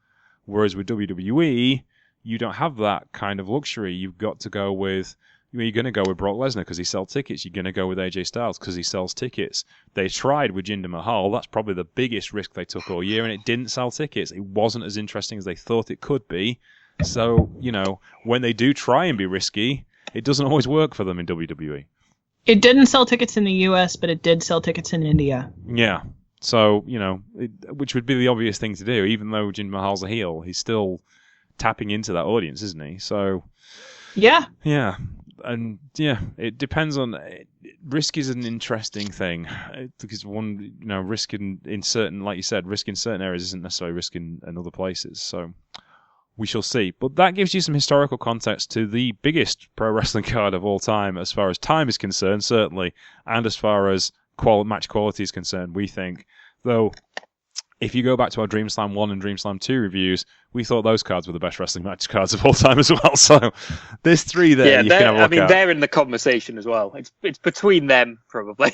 Whereas with WWE, you don't have that kind of luxury. You've got to go with... You're going to go with Brock Lesnar because he sells tickets. You're going to go with AJ Styles because he sells tickets. They tried with Jinder Mahal. That's probably the biggest risk they took all year, and it didn't sell tickets. It wasn't as interesting as they thought it could be. So, when they do try and be risky, it doesn't always work for them in WWE. It didn't sell tickets in the US, but it did sell tickets in India. Yeah. So, which would be the obvious thing to do. Even though Jinder Mahal's a heel, he's still tapping into that audience, isn't he? So... Yeah. Yeah. And it depends on. Risk is an interesting thing because risk in certain, like you said, risk in certain areas isn't necessarily risk in other places. So we shall see. But that gives you some historical context to the biggest pro wrestling card of all time, as far as time is concerned, certainly, and as far as match quality is concerned. We think, though. If you go back to our Dream Slam 1 and Dream Slam 2 reviews, we thought those cards were the best wrestling match cards of all time as well. So there's three there you can have a look at. They're in the conversation as well. It's between them, probably.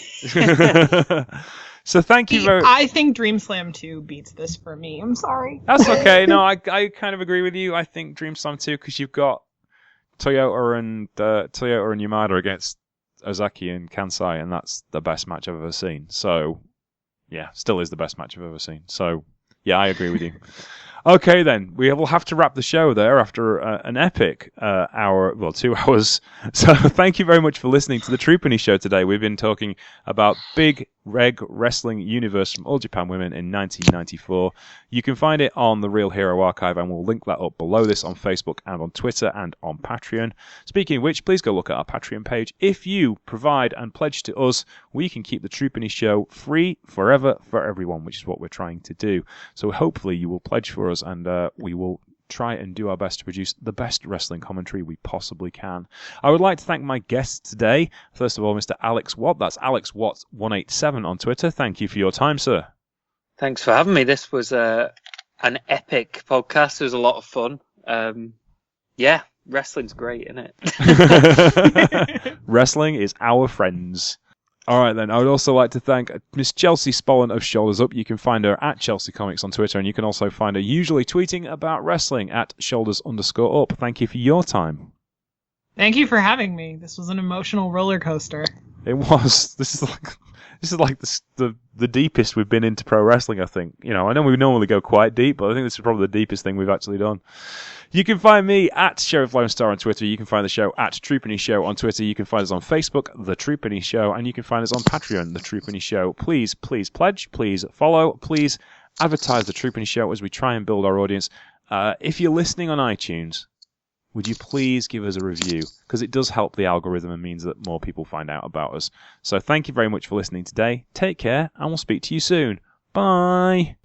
So thank you very much. I think Dream Slam 2 beats this for me. I'm sorry. That's okay. No, I kind of agree with you. I think Dream Slam 2, because you've got Toyota and Yamada against Ozaki and Kansai, and that's the best match I've ever seen. So... yeah, still is the best match I've ever seen. So, yeah, I agree with you. Okay, then. We will have to wrap the show there after an epic 2 hours. So, thank you very much for listening to the Troopany Show today. We've been talking about Big Reg Wrestling Universe from All Japan Women in 1994. You can find it on the Real Hero Archive, and we'll link that up below this on Facebook and on Twitter and on Patreon. Speaking of which, please go look at our Patreon page. If you provide and pledge to us, we can keep the Troopany Show free forever for everyone, which is what we're trying to do. So hopefully you will pledge for us, and we will try and do our best to produce the best wrestling commentary we possibly can. I would like to thank my guests today. First of all, Mr. Alex Watt. That's Alex Watt 187 on Twitter. Thank you for your time, sir. Thanks for having me. This was an epic podcast. It was a lot of fun. Wrestling's great, isn't it? Wrestling is our friends. All right, then. I would also like to thank Miss Chelsea Spollen of Shoulders Up. You can find her at Chelsea Comics on Twitter, and you can also find her usually tweeting about wrestling at shoulders_up. Thank you for your time. Thank you for having me. This was an emotional roller coaster. It was. This is like the deepest we've been into pro wrestling, I think. I know we normally go quite deep, but I think this is probably the deepest thing we've actually done. You can find me at Sheriff Lone Star on Twitter. You can find the show at Troopany Show on Twitter. You can find us on Facebook, The Troopany Show, and you can find us on Patreon, The Troopany Show. Please pledge, please follow, please advertise The Troopany Show as we try and build our audience. If you're listening on iTunes, would you please give us a review? Because it does help the algorithm and means that more people find out about us. So thank you very much for listening today. Take care, and we'll speak to you soon. Bye!